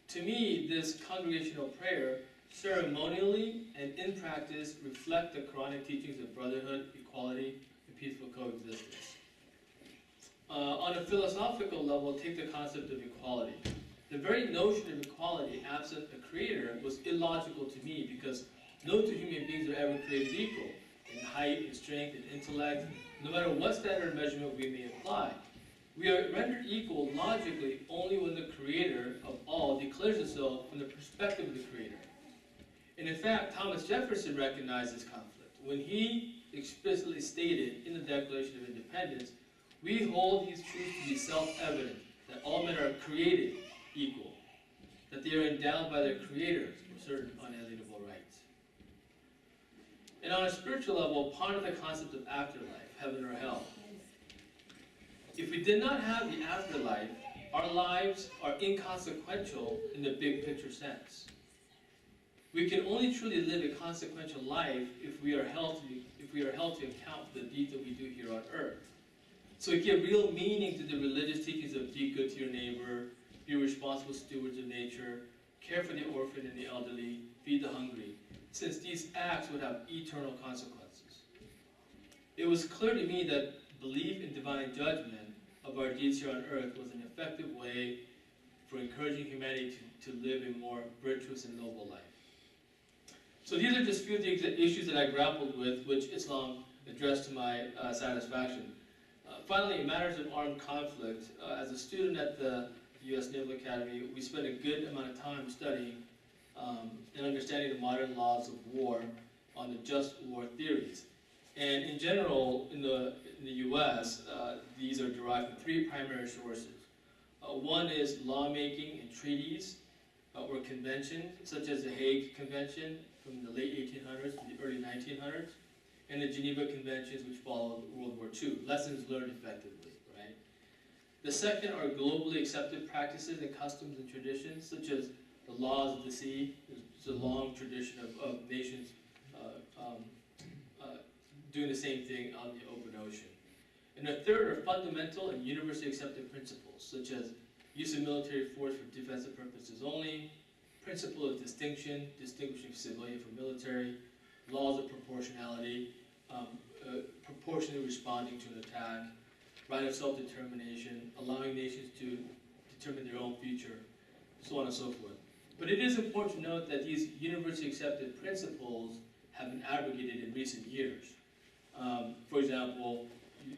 To me, this congregational prayer ceremonially and in practice reflect the Quranic teachings of brotherhood, equality, and peaceful coexistence. On a philosophical level, take the concept of equality. The very notion of equality, absent a creator, was illogical to me because no two human beings are ever created equal in height, in strength, in intellect, no matter what standard of measurement we may apply. We are rendered equal logically only when the creator of all declares itself from the perspective of the creator. And in fact, Thomas Jefferson recognized this conflict when he explicitly stated in the Declaration of Independence, "We hold these truths to be self-evident, that all men are created equal, that they are endowed by their creators with certain unalienable rights." And on a spiritual level, ponder the concept of afterlife, heaven or hell. If we did not have the afterlife, our lives are inconsequential in the big picture sense. We can only truly live a consequential life if we are held to account for the deeds that we do here on earth. So we give real meaning to the religious teachings of be good to your neighbor, be responsible stewards of nature, care for the orphan and the elderly, feed the hungry, since these acts would have eternal consequences. It was clear to me that belief in divine judgment of our deeds here on earth was an effective way for encouraging humanity to live a more virtuous and noble life. So these are just a few of the issues that I grappled with, which Islam addressed to my satisfaction. Finally, in matters of armed conflict, as a student at the U.S. Naval Academy, we spent a good amount of time studying and understanding the modern laws of war on the just war theories. And in general, in the U.S., these are derived from three primary sources. One is lawmaking and treaties or conventions, such as the Hague Convention from the late 1800s to the early 1900s, and the Geneva Conventions, which followed World War II. Lessons learned effectively, right? The second are globally accepted practices and customs and traditions, such as the laws of the sea. There's a long tradition of nations doing the same thing on the open ocean. And the third are fundamental and universally accepted principles, such as use of military force for defensive purposes only, principle of distinction, distinguishing civilian from military, laws of proportionality, proportionally responding to an attack, right of self-determination, allowing nations to determine their own future, so on and so forth. But it is important to note that these universally accepted principles have been abrogated in recent years. For example,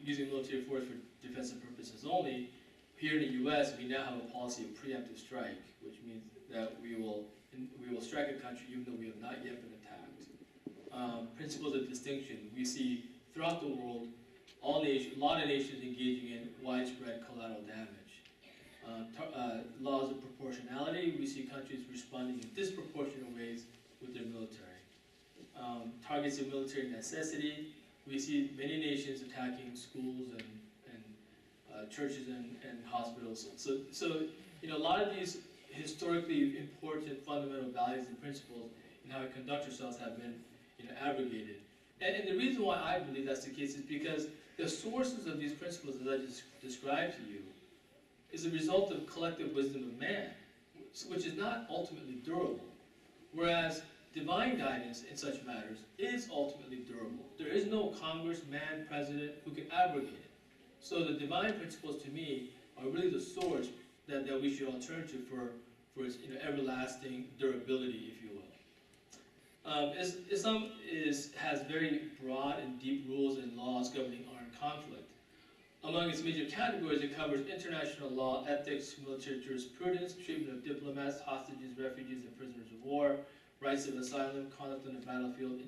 using military force for defensive purposes only, here in the U.S. we now have a policy of preemptive strike, which means that we will strike a country even though we have not yet been attacked. Principles of distinction, we see throughout the world a lot of nations engaging in widespread collateral damage. Laws of proportionality, we see countries responding in disproportionate ways with their military. Targets of military necessity, we see many nations attacking schools and churches and hospitals. So you know, a lot of these historically important fundamental values and principles and how we conduct ourselves have been abrogated. And the reason why I believe that's the case is because the sources of these principles that I just described to you is a result of collective wisdom of man, which is not ultimately durable. Whereas divine guidance in such matters is ultimately durable. There is no Congress, man, president who can abrogate it. So the divine principles to me are really the source that we should all turn to for its everlasting durability, if you will. Islam has very broad and deep rules and laws governing armed conflict. Among its major categories, it covers international law, ethics, military jurisprudence, treatment of diplomats, hostages, refugees, and prisoners of war, rights of asylum, conduct on the battlefield.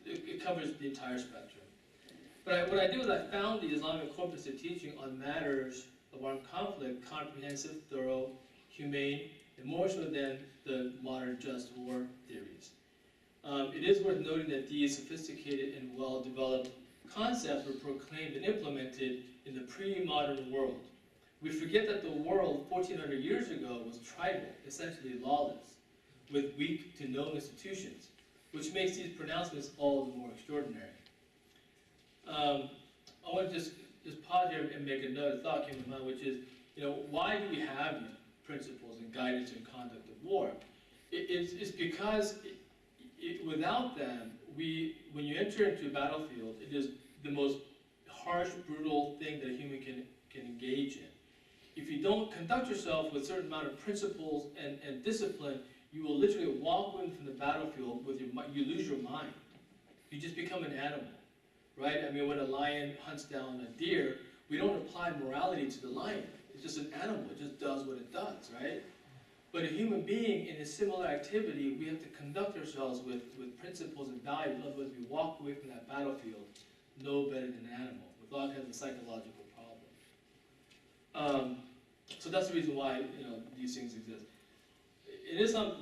It covers the entire spectrum. But what I did was I found the Islamic corpus of teaching on matters of armed conflict comprehensive, thorough, humane, and more so than the modern just war theories. It is worth noting that these sophisticated and well-developed concepts were proclaimed and implemented in the pre-modern world. We forget that the world 1400 years ago was tribal, essentially lawless, with weak to no institutions, which makes these pronouncements all the more extraordinary. I want to just pause here and make another thought came to mind, which is, why do we have these principles and guidance and conduct of war? It's because without them, when you enter into a battlefield, it is the most harsh, brutal thing that a human can engage in. If you don't conduct yourself with a certain amount of principles and discipline, you will literally walk away from the battlefield with you lose your mind. You just become an animal, right? I mean, when a lion hunts down a deer, we don't apply morality to the lion. It's just an animal. It just does what it does, right? But a human being in a similar activity, we have to conduct ourselves with principles and values. Otherwise, we walk away from that battlefield no better than an animal. Without having a psychological problem. So that's the reason why these things exist. In Islam,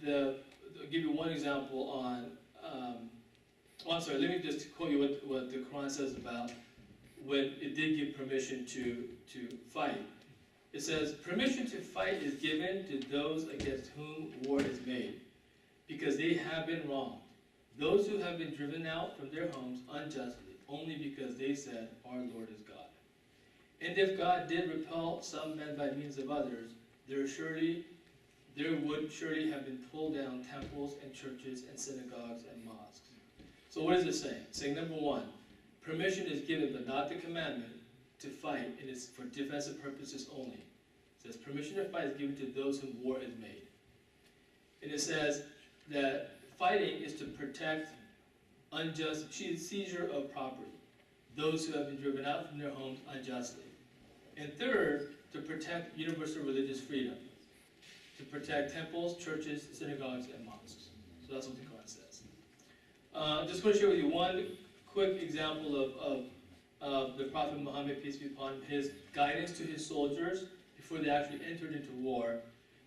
I'll give you one example on. I'm sorry. Let me just quote you what the Quran says about when it did give permission to fight. It says, permission to fight is given to those against whom war is made, because they have been wronged. Those who have been driven out from their homes unjustly, only because they said, our Lord is God. And if God did repel some men by means of others, there would surely have been pulled down temples and churches and synagogues and mosques. So what is it saying? It's saying, number one, permission is given, but not the commandment, to fight, and it's for defensive purposes only. It says permission to fight is given to those whom war is made. And it says that fighting is to protect unjust seizure of property, those who have been driven out from their homes unjustly. And third, to protect universal religious freedom, to protect temples, churches, synagogues, and mosques. So that's what the Quran says. I'm just going to share with you one quick example of the Prophet Muhammad, peace be upon him, his guidance to his soldiers before they actually entered into war.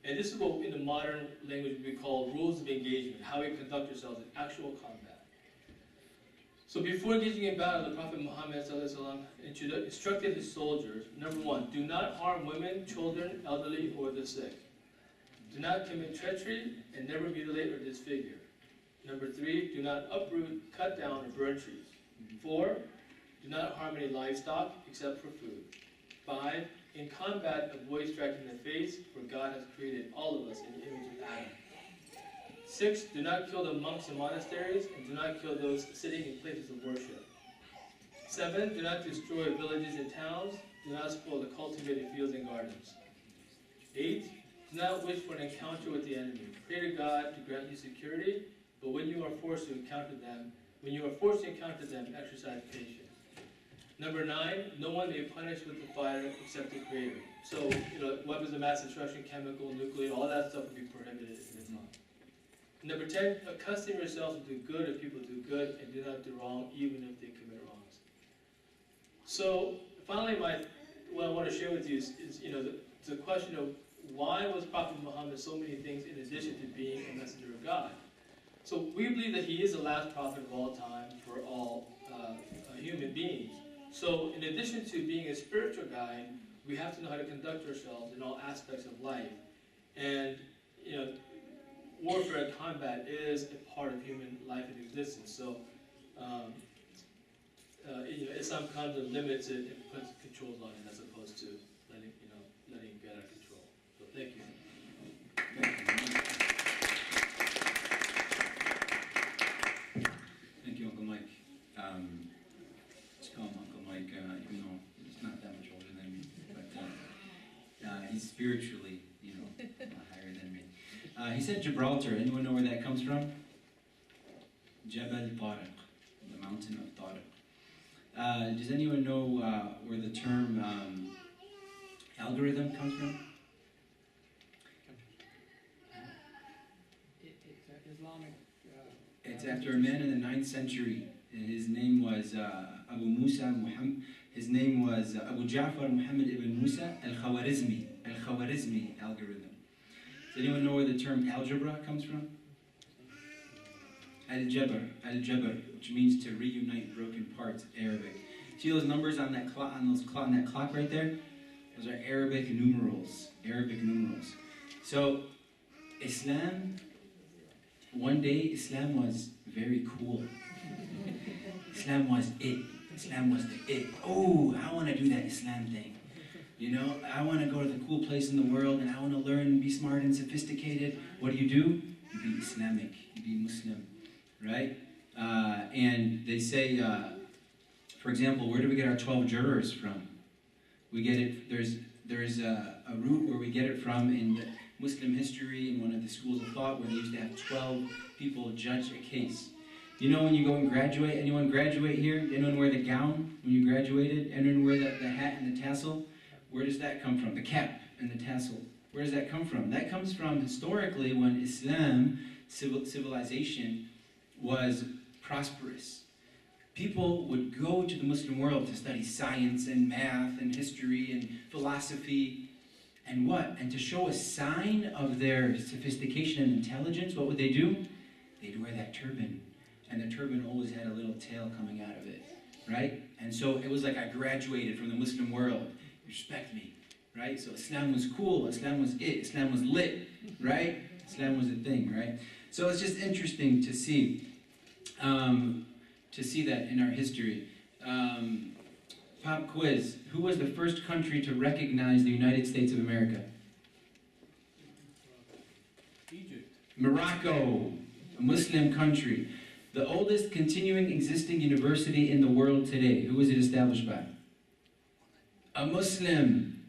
And this is what in the modern language we call rules of engagement, how we conduct ourselves in actual combat. So before engaging in battle, the Prophet Muhammad instructed his soldiers, number one, do not harm women, children, elderly, or the sick. Do not commit treachery and never mutilate or disfigure. Number three, do not uproot, cut down, or burn trees. 4, do not harm any livestock except for food. 5, in combat, avoid striking the face, for God has created all of us in the image of Adam. 6, do not kill the monks in monasteries, and do not kill those sitting in places of worship. 7, do not destroy villages and towns. Do not spoil the cultivated fields and gardens. 8, do not wish for an encounter with the enemy. Pray to God to grant you security, but when you are forced to encounter them, exercise patience. Number 9, no one may punish with the fire except the Creator. So, weapons of mass destruction, chemical, nuclear, all that stuff would be prohibited in Islam. Number 10, accustom yourselves to do good if people do good, and do not do wrong even if they commit wrongs. So, finally, what I want to share with you is the question of why was Prophet Muhammad so many things in addition to being a messenger of God? So we believe that he is the last prophet of all time for all human beings. So in addition to being a spiritual guide, we have to know how to conduct ourselves in all aspects of life. And warfare and combat is a part of human life and existence. So Islam comes and limits it and puts controls on it as opposed to letting it get out of control. So thank you. Thank you, Uncle Mike. Just call him Uncle Mike, even though he's not that much older than me, but he's spiritually, higher than me. He said Gibraltar. Anyone know where that comes from? Jabal Tariq, the mountain of Tariq. Does anyone know where the term algorithm comes from? It's Islamic. It's after a man in the 9th century. His name was Abu Musa Muhammad. His name was Abu Ja'far Muhammad ibn Musa al-Khwarizmi. Al-Khwarizmi algorithm. Does anyone know where the term algebra comes from? Al-Jabr, which means to reunite broken parts, Arabic. See those numbers on that clock, on that clock right there? Those are Arabic numerals. So, Islam, one day Islam was very cool. Islam was it. Islam was the it. Oh, I want to do that Islam thing. You know, I want to go to the cool place in the world and I want to learn and be smart and sophisticated. What do? You be Islamic. You be Muslim, right? And they say, for example, where do we get our 12 jurors from? We get it, there's a root where we get it from in the Muslim history in one of the schools of thought where they used to have 12 people judge a case. You know when you go and graduate, anyone graduate here? Anyone wear the gown when you graduated? Anyone wear the hat and the tassel? Where does that come from? The cap and the tassel. Where does that come from? That comes from historically when Islam, civilization, was prosperous. People would go to the Muslim world to study science and math and history and philosophy and what? And to show a sign of their sophistication and intelligence, what would they do? They'd wear that turban. And the turban always had a little tail coming out of it, right? And so it was like I graduated from the Muslim world. Respect me, right? So Islam was cool, Islam was it, Islam was lit, right? Islam was a thing, right? So it's just interesting to see that in our history. Pop quiz, who was the first country to recognize the United States of America? Egypt. Morocco, a Muslim country. The oldest continuing existing university in the world today, who was it established by? A Muslim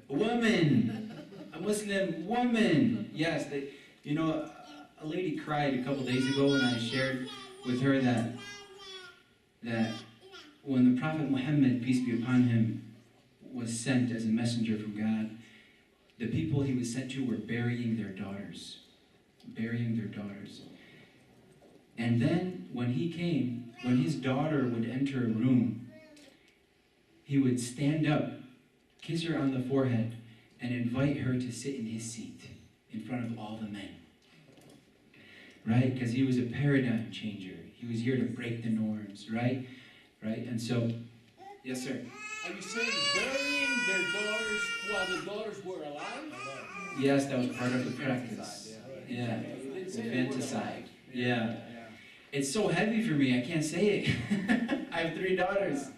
woman. A Muslim woman. Yes, you know, a lady cried a couple days ago when I shared with her that when the Prophet Muhammad, peace be upon him, was sent as a messenger from God, the people he was sent to were burying their daughters. Burying their daughters. And then when he came, when his daughter would enter a room, he would stand up, kiss her on the forehead, and invite her to sit in his seat in front of all the men. Right? Because he was a paradigm changer. He was here to break the norms, right? Right? And so, yes, sir? Are you saying burying their daughters while the daughters were alive? Yes, that was part of the practice. Yeah. Infanticide. Yeah. It's so heavy for me, I can't say it. I have 3 daughters.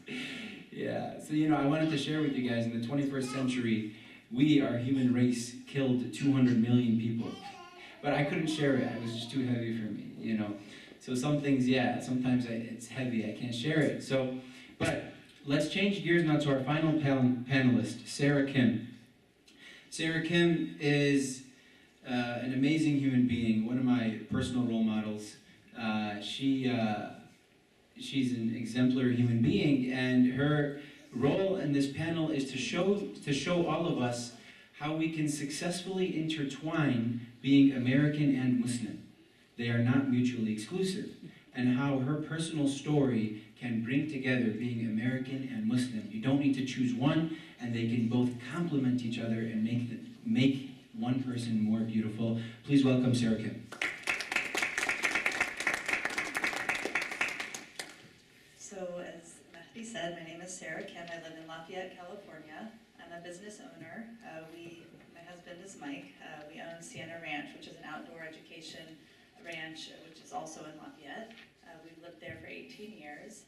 Yeah, so you know, I wanted to share with you guys, in the 21st century, we, our human race, killed 200 million people. But I couldn't share it, it was just too heavy for me, you know. So some things, yeah, sometimes it's heavy, I can't share it. So, but let's change gears now to our final panelist, Sara Kim. Sara Kim is an amazing human being, one of my personal role models. She's an exemplary human being, and her role in this panel is to show all of us how we can successfully intertwine being American and Muslim. They are not mutually exclusive, and how her personal story can bring together being American and Muslim. You don't need to choose one, and they can both complement each other and make one person more beautiful. Please welcome Sara Kim. So as Mahdy said, my name is Sara Kim. I live in Lafayette, California. I'm a business owner. My husband is Mike. We own Sienna Ranch, which is an outdoor education ranch, which is also in Lafayette. We've lived there for 18 years.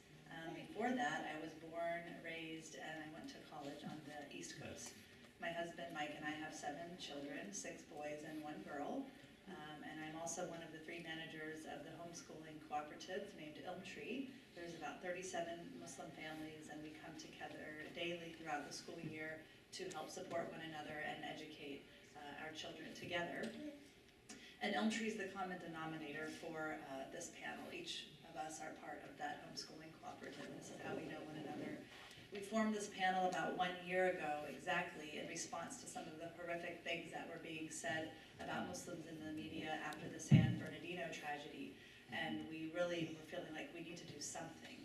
Before that, I was born, raised, and I went to college on the East Coast. My husband, Mike, and I have 7 children, 6 boys and 1 girl. And I'm also one of the 3 managers of the homeschooling cooperative named Elm Tree. There's about 37 Muslim families, and we come together daily throughout the school year to help support one another and educate our children together. And Elm Tree is the common denominator for this panel. Each of us are part of that homeschooling cooperative. This is how we know one another. We formed this panel about 1 year ago, exactly, in response to some of the horrific things that were being said about Muslims in the media after the San Bernardino tragedy. And we really were feeling like we need to do something,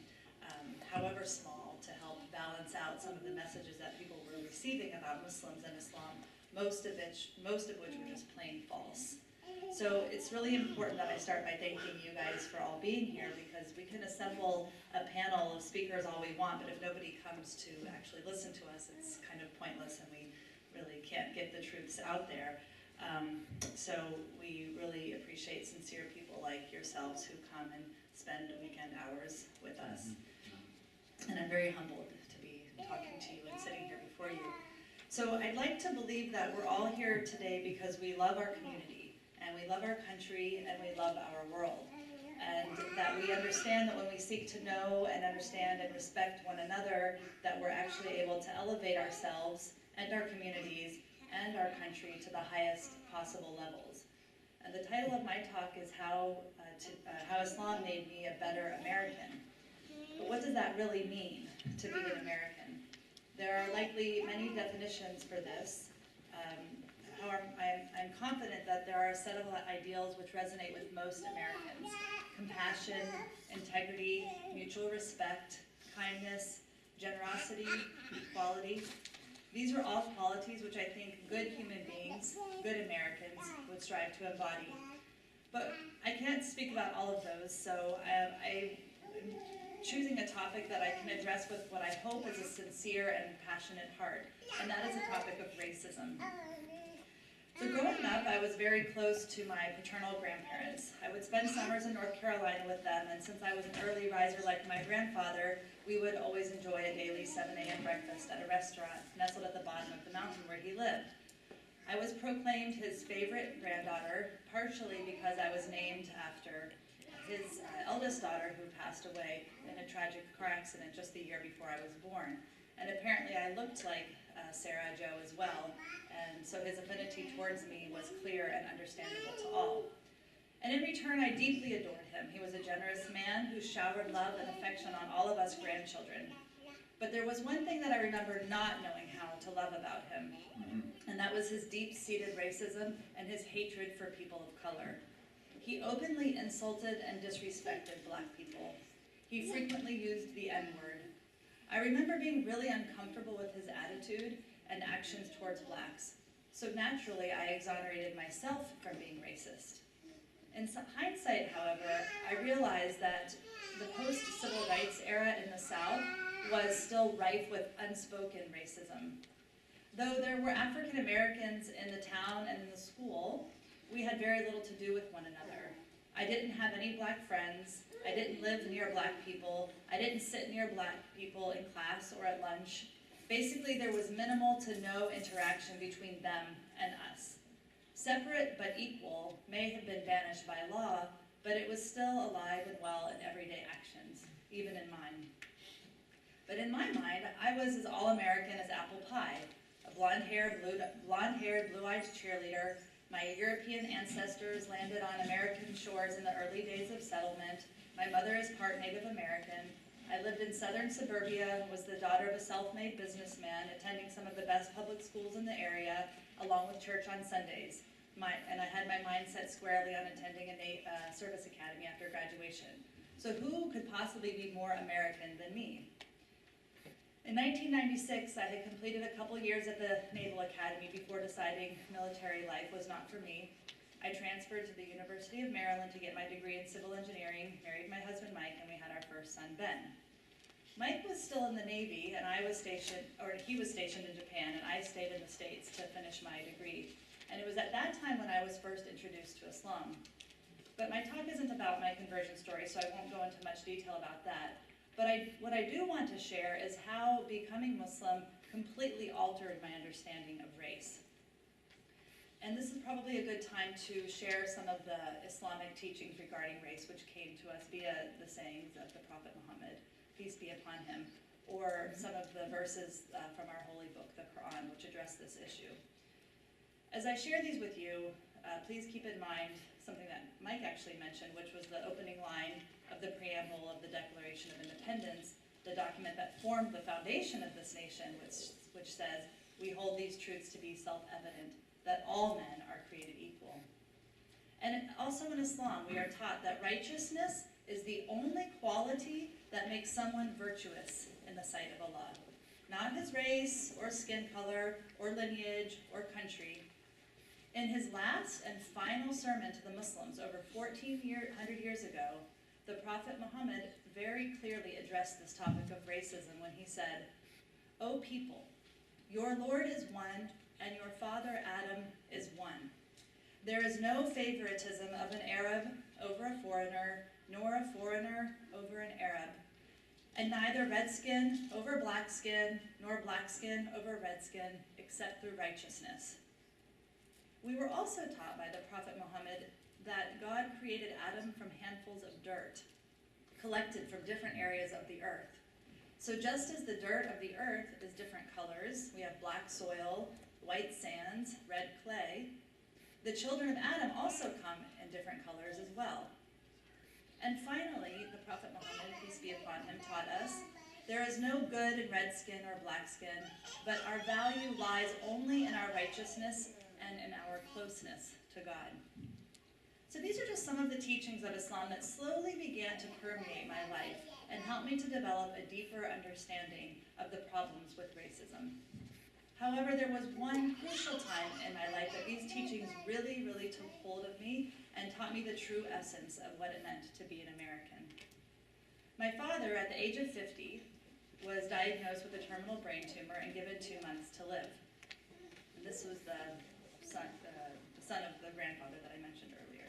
however small, to help balance out some of the messages that people were receiving about Muslims and Islam, most of which were just plain false. So it's really important that I start by thanking you guys for all being here, because we can assemble a panel of speakers all we want, but if nobody comes to actually listen to us, it's kind of pointless and we really can't get the truths out there. So we really appreciate sincere people like yourselves who come and spend weekend hours with us. And I'm very humbled to be talking to you and sitting here before you. So I'd like to believe that we're all here today because we love our community, and we love our country, and we love our world. And that we understand that when we seek to know and understand and respect one another, that we're actually able to elevate ourselves and our communities and our country to the highest possible levels. And the title of my talk is How Islam Made Me a Better American. But what does that really mean, to be an American? There are likely many definitions for this. However, I'm confident that there are a set of ideals which resonate with most Americans. Compassion, integrity, mutual respect, kindness, generosity, equality. These are all qualities which I think good human beings, good Americans, would strive to embody. But I can't speak about all of those, so I'm choosing a topic that I can address with what I hope is a sincere and passionate heart, and that is the topic of racism. So growing up, I was very close to my paternal grandparents. I would spend summers in North Carolina with them, and since I was an early riser like my grandfather, we would always enjoy a daily 7 a.m. breakfast at a restaurant nestled at the bottom of the mountain where he lived. I was proclaimed his favorite granddaughter, partially because I was named after his eldest daughter, who passed away in a tragic car accident just the year before I was born. And apparently I looked like Sara Joe as well, and so his affinity towards me was clear and understandable to all. And in return, I deeply adored him. He was a generous man who showered love and affection on all of us grandchildren. But there was one thing that I remember not knowing how to love about him, and that was his deep-seated racism and his hatred for people of color. He openly insulted and disrespected Black people. He frequently used the N-word. I remember being really uncomfortable with his attitude and actions towards Blacks. So naturally, I exonerated myself from being racist. In hindsight, however, I realized that the post-civil rights era in the South was still rife with unspoken racism. Though there were African Americans in the town and in the school, we had very little to do with one another. I didn't have any Black friends. I didn't live near Black people. I didn't sit near Black people in class or at lunch. Basically, there was minimal to no interaction between them and us. Separate but equal may have been banished by law, but it was still alive and well in everyday actions, even in mine. But in my mind, I was as all-American as apple pie, a blonde-haired, blue-eyed cheerleader. My European ancestors landed on American shores in the early days of settlement. My mother is part Native American. I lived in southern suburbia, was the daughter of a self-made businessman, attending some of the best public schools in the area, along with church on Sundays. And I had my mind set squarely on attending a service academy after graduation. So who could possibly be more American than me? In 1996, I had completed a couple years at the Naval Academy before deciding military life was not for me. I transferred to the University of Maryland to get my degree in civil engineering, married my husband Mike, and we had our first son, Ben. Mike was still in the Navy, and he was stationed in Japan, and I stayed in the States to finish my degree. And it was at that time when I was first introduced to Islam. But my talk isn't about my conversion story, so I won't go into much detail about that. But what I do want to share is how becoming Muslim completely altered my understanding of race. And this is probably a good time to share some of the Islamic teachings regarding race, which came to us via the sayings of the Prophet Muhammad, peace be upon him, or some of the verses from our holy book, the Quran, which address this issue. As I share these with you, please keep in mind something that Mike actually mentioned, which was the opening line of the preamble of the Declaration of Independence, the document that formed the foundation of this nation, which says, "We hold these truths to be self-evident, that all men are created equal." And also in Islam, we are taught that righteousness is the only quality that makes someone virtuous in the sight of Allah. Not his race, or skin color, or lineage, or country. In his last and final sermon to the Muslims over 1,400 years ago, the Prophet Muhammad very clearly addressed this topic of racism when he said, "O people, your Lord is one, and your father Adam is one. There is no favoritism of an Arab over a foreigner, nor a foreigner over an Arab, and neither red skin over black skin, nor black skin over red skin, except through righteousness." We were also taught by the Prophet Muhammad that God created Adam from handfuls of dirt, collected from different areas of the earth. So just as the dirt of the earth is different colors, we have black soil, white sands, red clay, the children of Adam also come in different colors as well. And finally, the Prophet Muhammad, peace be upon him, taught us, there is no good in red skin or black skin, but our value lies only in our righteousness and in our closeness to God. So these are just some of the teachings of Islam that slowly began to permeate my life and helped me to develop a deeper understanding of the problems with racism. However, there was one crucial time in my life that these teachings really, really took hold of me and taught me the true essence of what it meant to be an American. My father, at the age of 50, was diagnosed with a terminal brain tumor and given 2 months to live. And this was the son of the grandfather that I mentioned earlier.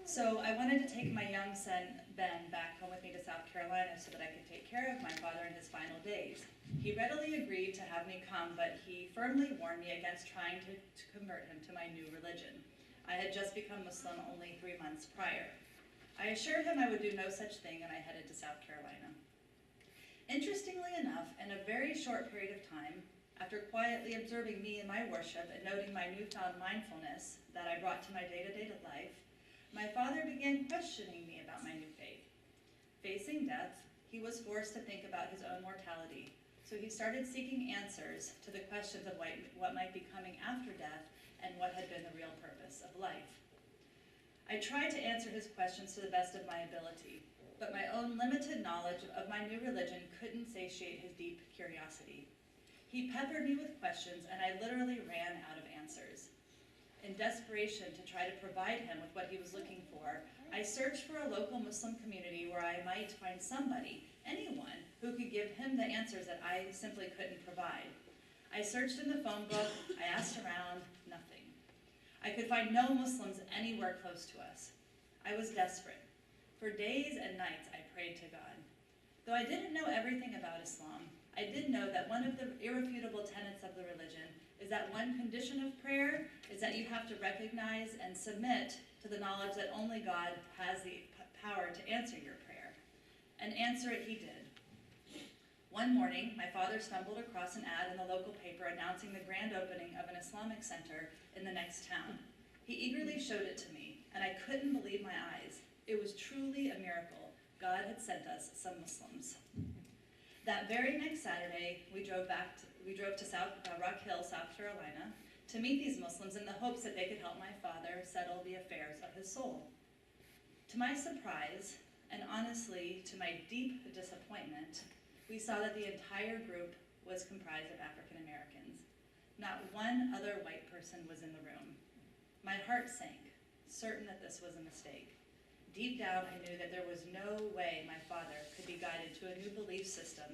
So I wanted to take my young son, Ben, back home with me to South Carolina so that I could take care of my father in his final days. He readily agreed to have me come, but he firmly warned me against trying to convert him to my new religion. I had just become Muslim only 3 months prior. I assured him I would do no such thing, and I headed to South Carolina. Interestingly enough, in a very short period of time, after quietly observing me in my worship and noting my newfound mindfulness that I brought to my day-to-day life, my father began questioning me about my new faith. Facing death, he was forced to think about his own mortality, so he started seeking answers to the questions of what might be coming after death and what had been the real purpose of life. I tried to answer his questions to the best of my ability, but my own limited knowledge of my new religion couldn't satiate his deep curiosity. He peppered me with questions, and I literally ran out of answers. In desperation to try to provide him with what he was looking for, I searched for a local Muslim community where I might find somebody, anyone, who could give him the answers that I simply couldn't provide. I searched in the phone book, I asked around, nothing. I could find no Muslims anywhere close to us. I was desperate. For days and nights, I prayed to God. Though I didn't know everything about Islam, I did know that one of the irrefutable tenets of the religion is that one condition of prayer is that you have to recognize and submit to the knowledge that only God has the power to answer your prayer. And answer it he did. One morning, my father stumbled across an ad in the local paper announcing the grand opening of an Islamic center in the next town. He eagerly showed it to me, and I couldn't believe my eyes. It was truly a miracle. God had sent us some Muslims. That very next Saturday, we drove to Rock Hill, South Carolina, to meet these Muslims in the hopes that they could help my father settle the affairs of his soul. To my surprise, and honestly to my deep disappointment, we saw that the entire group was comprised of African Americans. Not one other white person was in the room. My heart sank, certain that this was a mistake. Deep down, I knew that there was no way my father could be guided to a new belief system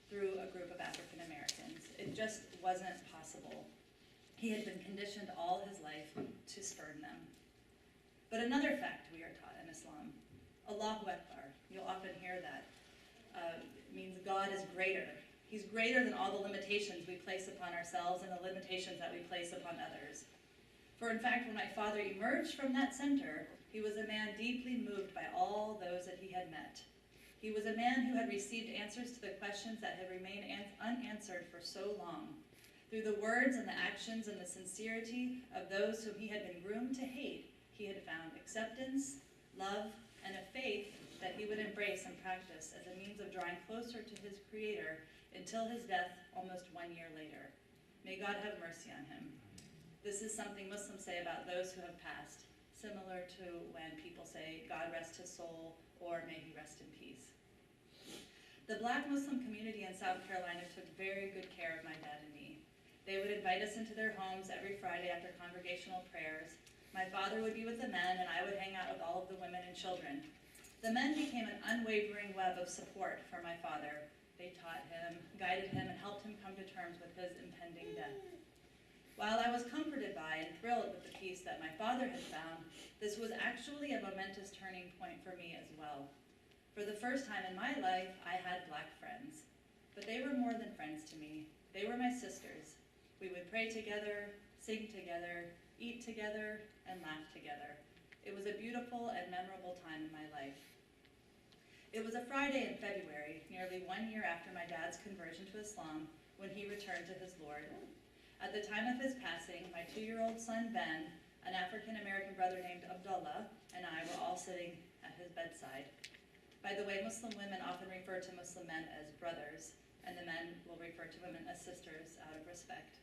through a group of African Americans. It just wasn't possible. He had been conditioned all his life to spurn them. But another fact we are taught in Islam, Allahu Akbar, you'll often hear that, means God is greater. He's greater than all the limitations we place upon ourselves and the limitations that we place upon others. For in fact, when my father emerged from that center, he was a man deeply moved by all those that he had met. He was a man who had received answers to the questions that had remained unanswered for so long. Through the words and the actions and the sincerity of those whom he had been groomed to hate, he had found acceptance, love, and a faith that he would embrace and practice as a means of drawing closer to his Creator until his death almost 1 year later. May God have mercy on him. This is something Muslims say about those who have passed, similar to when people say, God rest his soul, or may he rest in peace. The Black Muslim community in South Carolina took very good care of my dad and me. They would invite us into their homes every Friday after congregational prayers. My father would be with the men, and I would hang out with all of the women and children. The men became an unwavering web of support for my father. They taught him, guided him, and helped him come to terms with his impending death. While I was comforted by and thrilled with the peace that my father had found, this was actually a momentous turning point for me as well. For the first time in my life, I had black friends. But they were more than friends to me. They were my sisters. We would pray together, sing together, eat together, and laugh together. It was a beautiful and memorable time in my life. It was a Friday in February, nearly 1 year after my dad's conversion to Islam, when he returned to his Lord. At the time of his passing, my 2-year-old son Ben, an African-American brother named Abdullah, and I were all sitting at his bedside. By the way, Muslim women often refer to Muslim men as brothers, and the men will refer to women as sisters out of respect.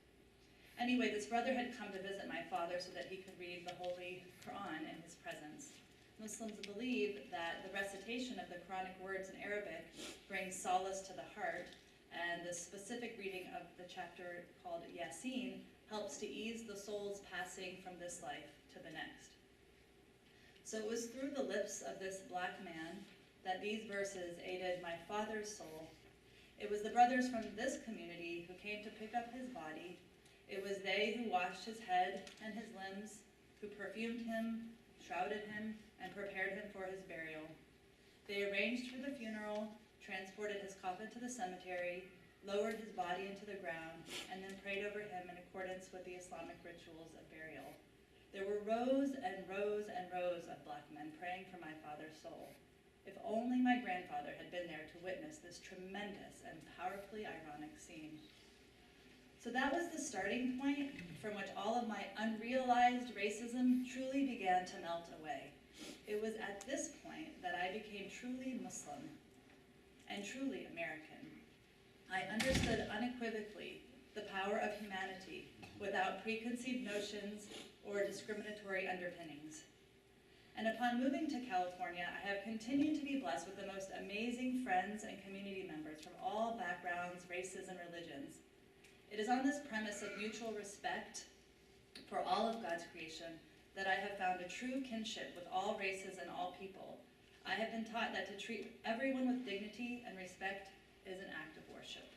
Anyway, this brother had come to visit my father so that he could read the Holy Quran in his presence. Muslims believe that the recitation of the Quranic words in Arabic brings solace to the heart, and the specific reading of the chapter called Yasin helps to ease the soul's passing from this life to the next. So it was through the lips of this black man that these verses aided my father's soul. It was the brothers from this community who came to pick up his body. It was they who washed his head and his limbs, who perfumed him, shrouded him, and prepared him for his burial. They arranged for the funeral, transported his coffin to the cemetery, lowered his body into the ground, and then prayed over him in accordance with the Islamic rituals of burial. There were rows and rows and rows of black men praying for my father's soul. If only my grandfather had been there to witness this tremendous and powerfully ironic scene. So that was the starting point from which all of my unrealized racism truly began to melt away. It was at this point that I became truly Muslim and truly American. I understood unequivocally the power of humanity without preconceived notions or discriminatory underpinnings. And upon moving to California, I have continued to be blessed with the most amazing friends and community members from all backgrounds, races, and religions. It is on this premise of mutual respect for all of God's creation that I have found a true kinship with all races and all people. I have been taught that to treat everyone with dignity and respect is an act of worship.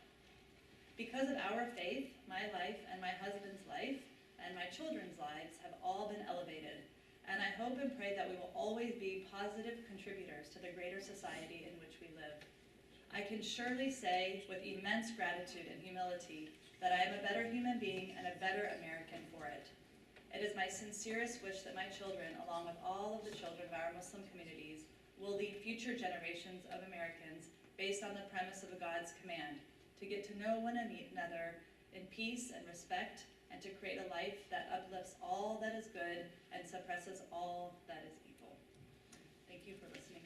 Because of our faith, my life and my husband's life and my children's lives have all been elevated, and I hope and pray that we will always be positive contributors to the greater society in which we live. I can surely say with immense gratitude and humility that I am a better human being and a better American for it. It is my sincerest wish that my children, along with all of the children of our Muslim communities, will lead future generations of Americans based on the premise of a God's command, to get to know one another in peace and respect, and to create a life that uplifts all that is good and suppresses all that is evil. Thank you for listening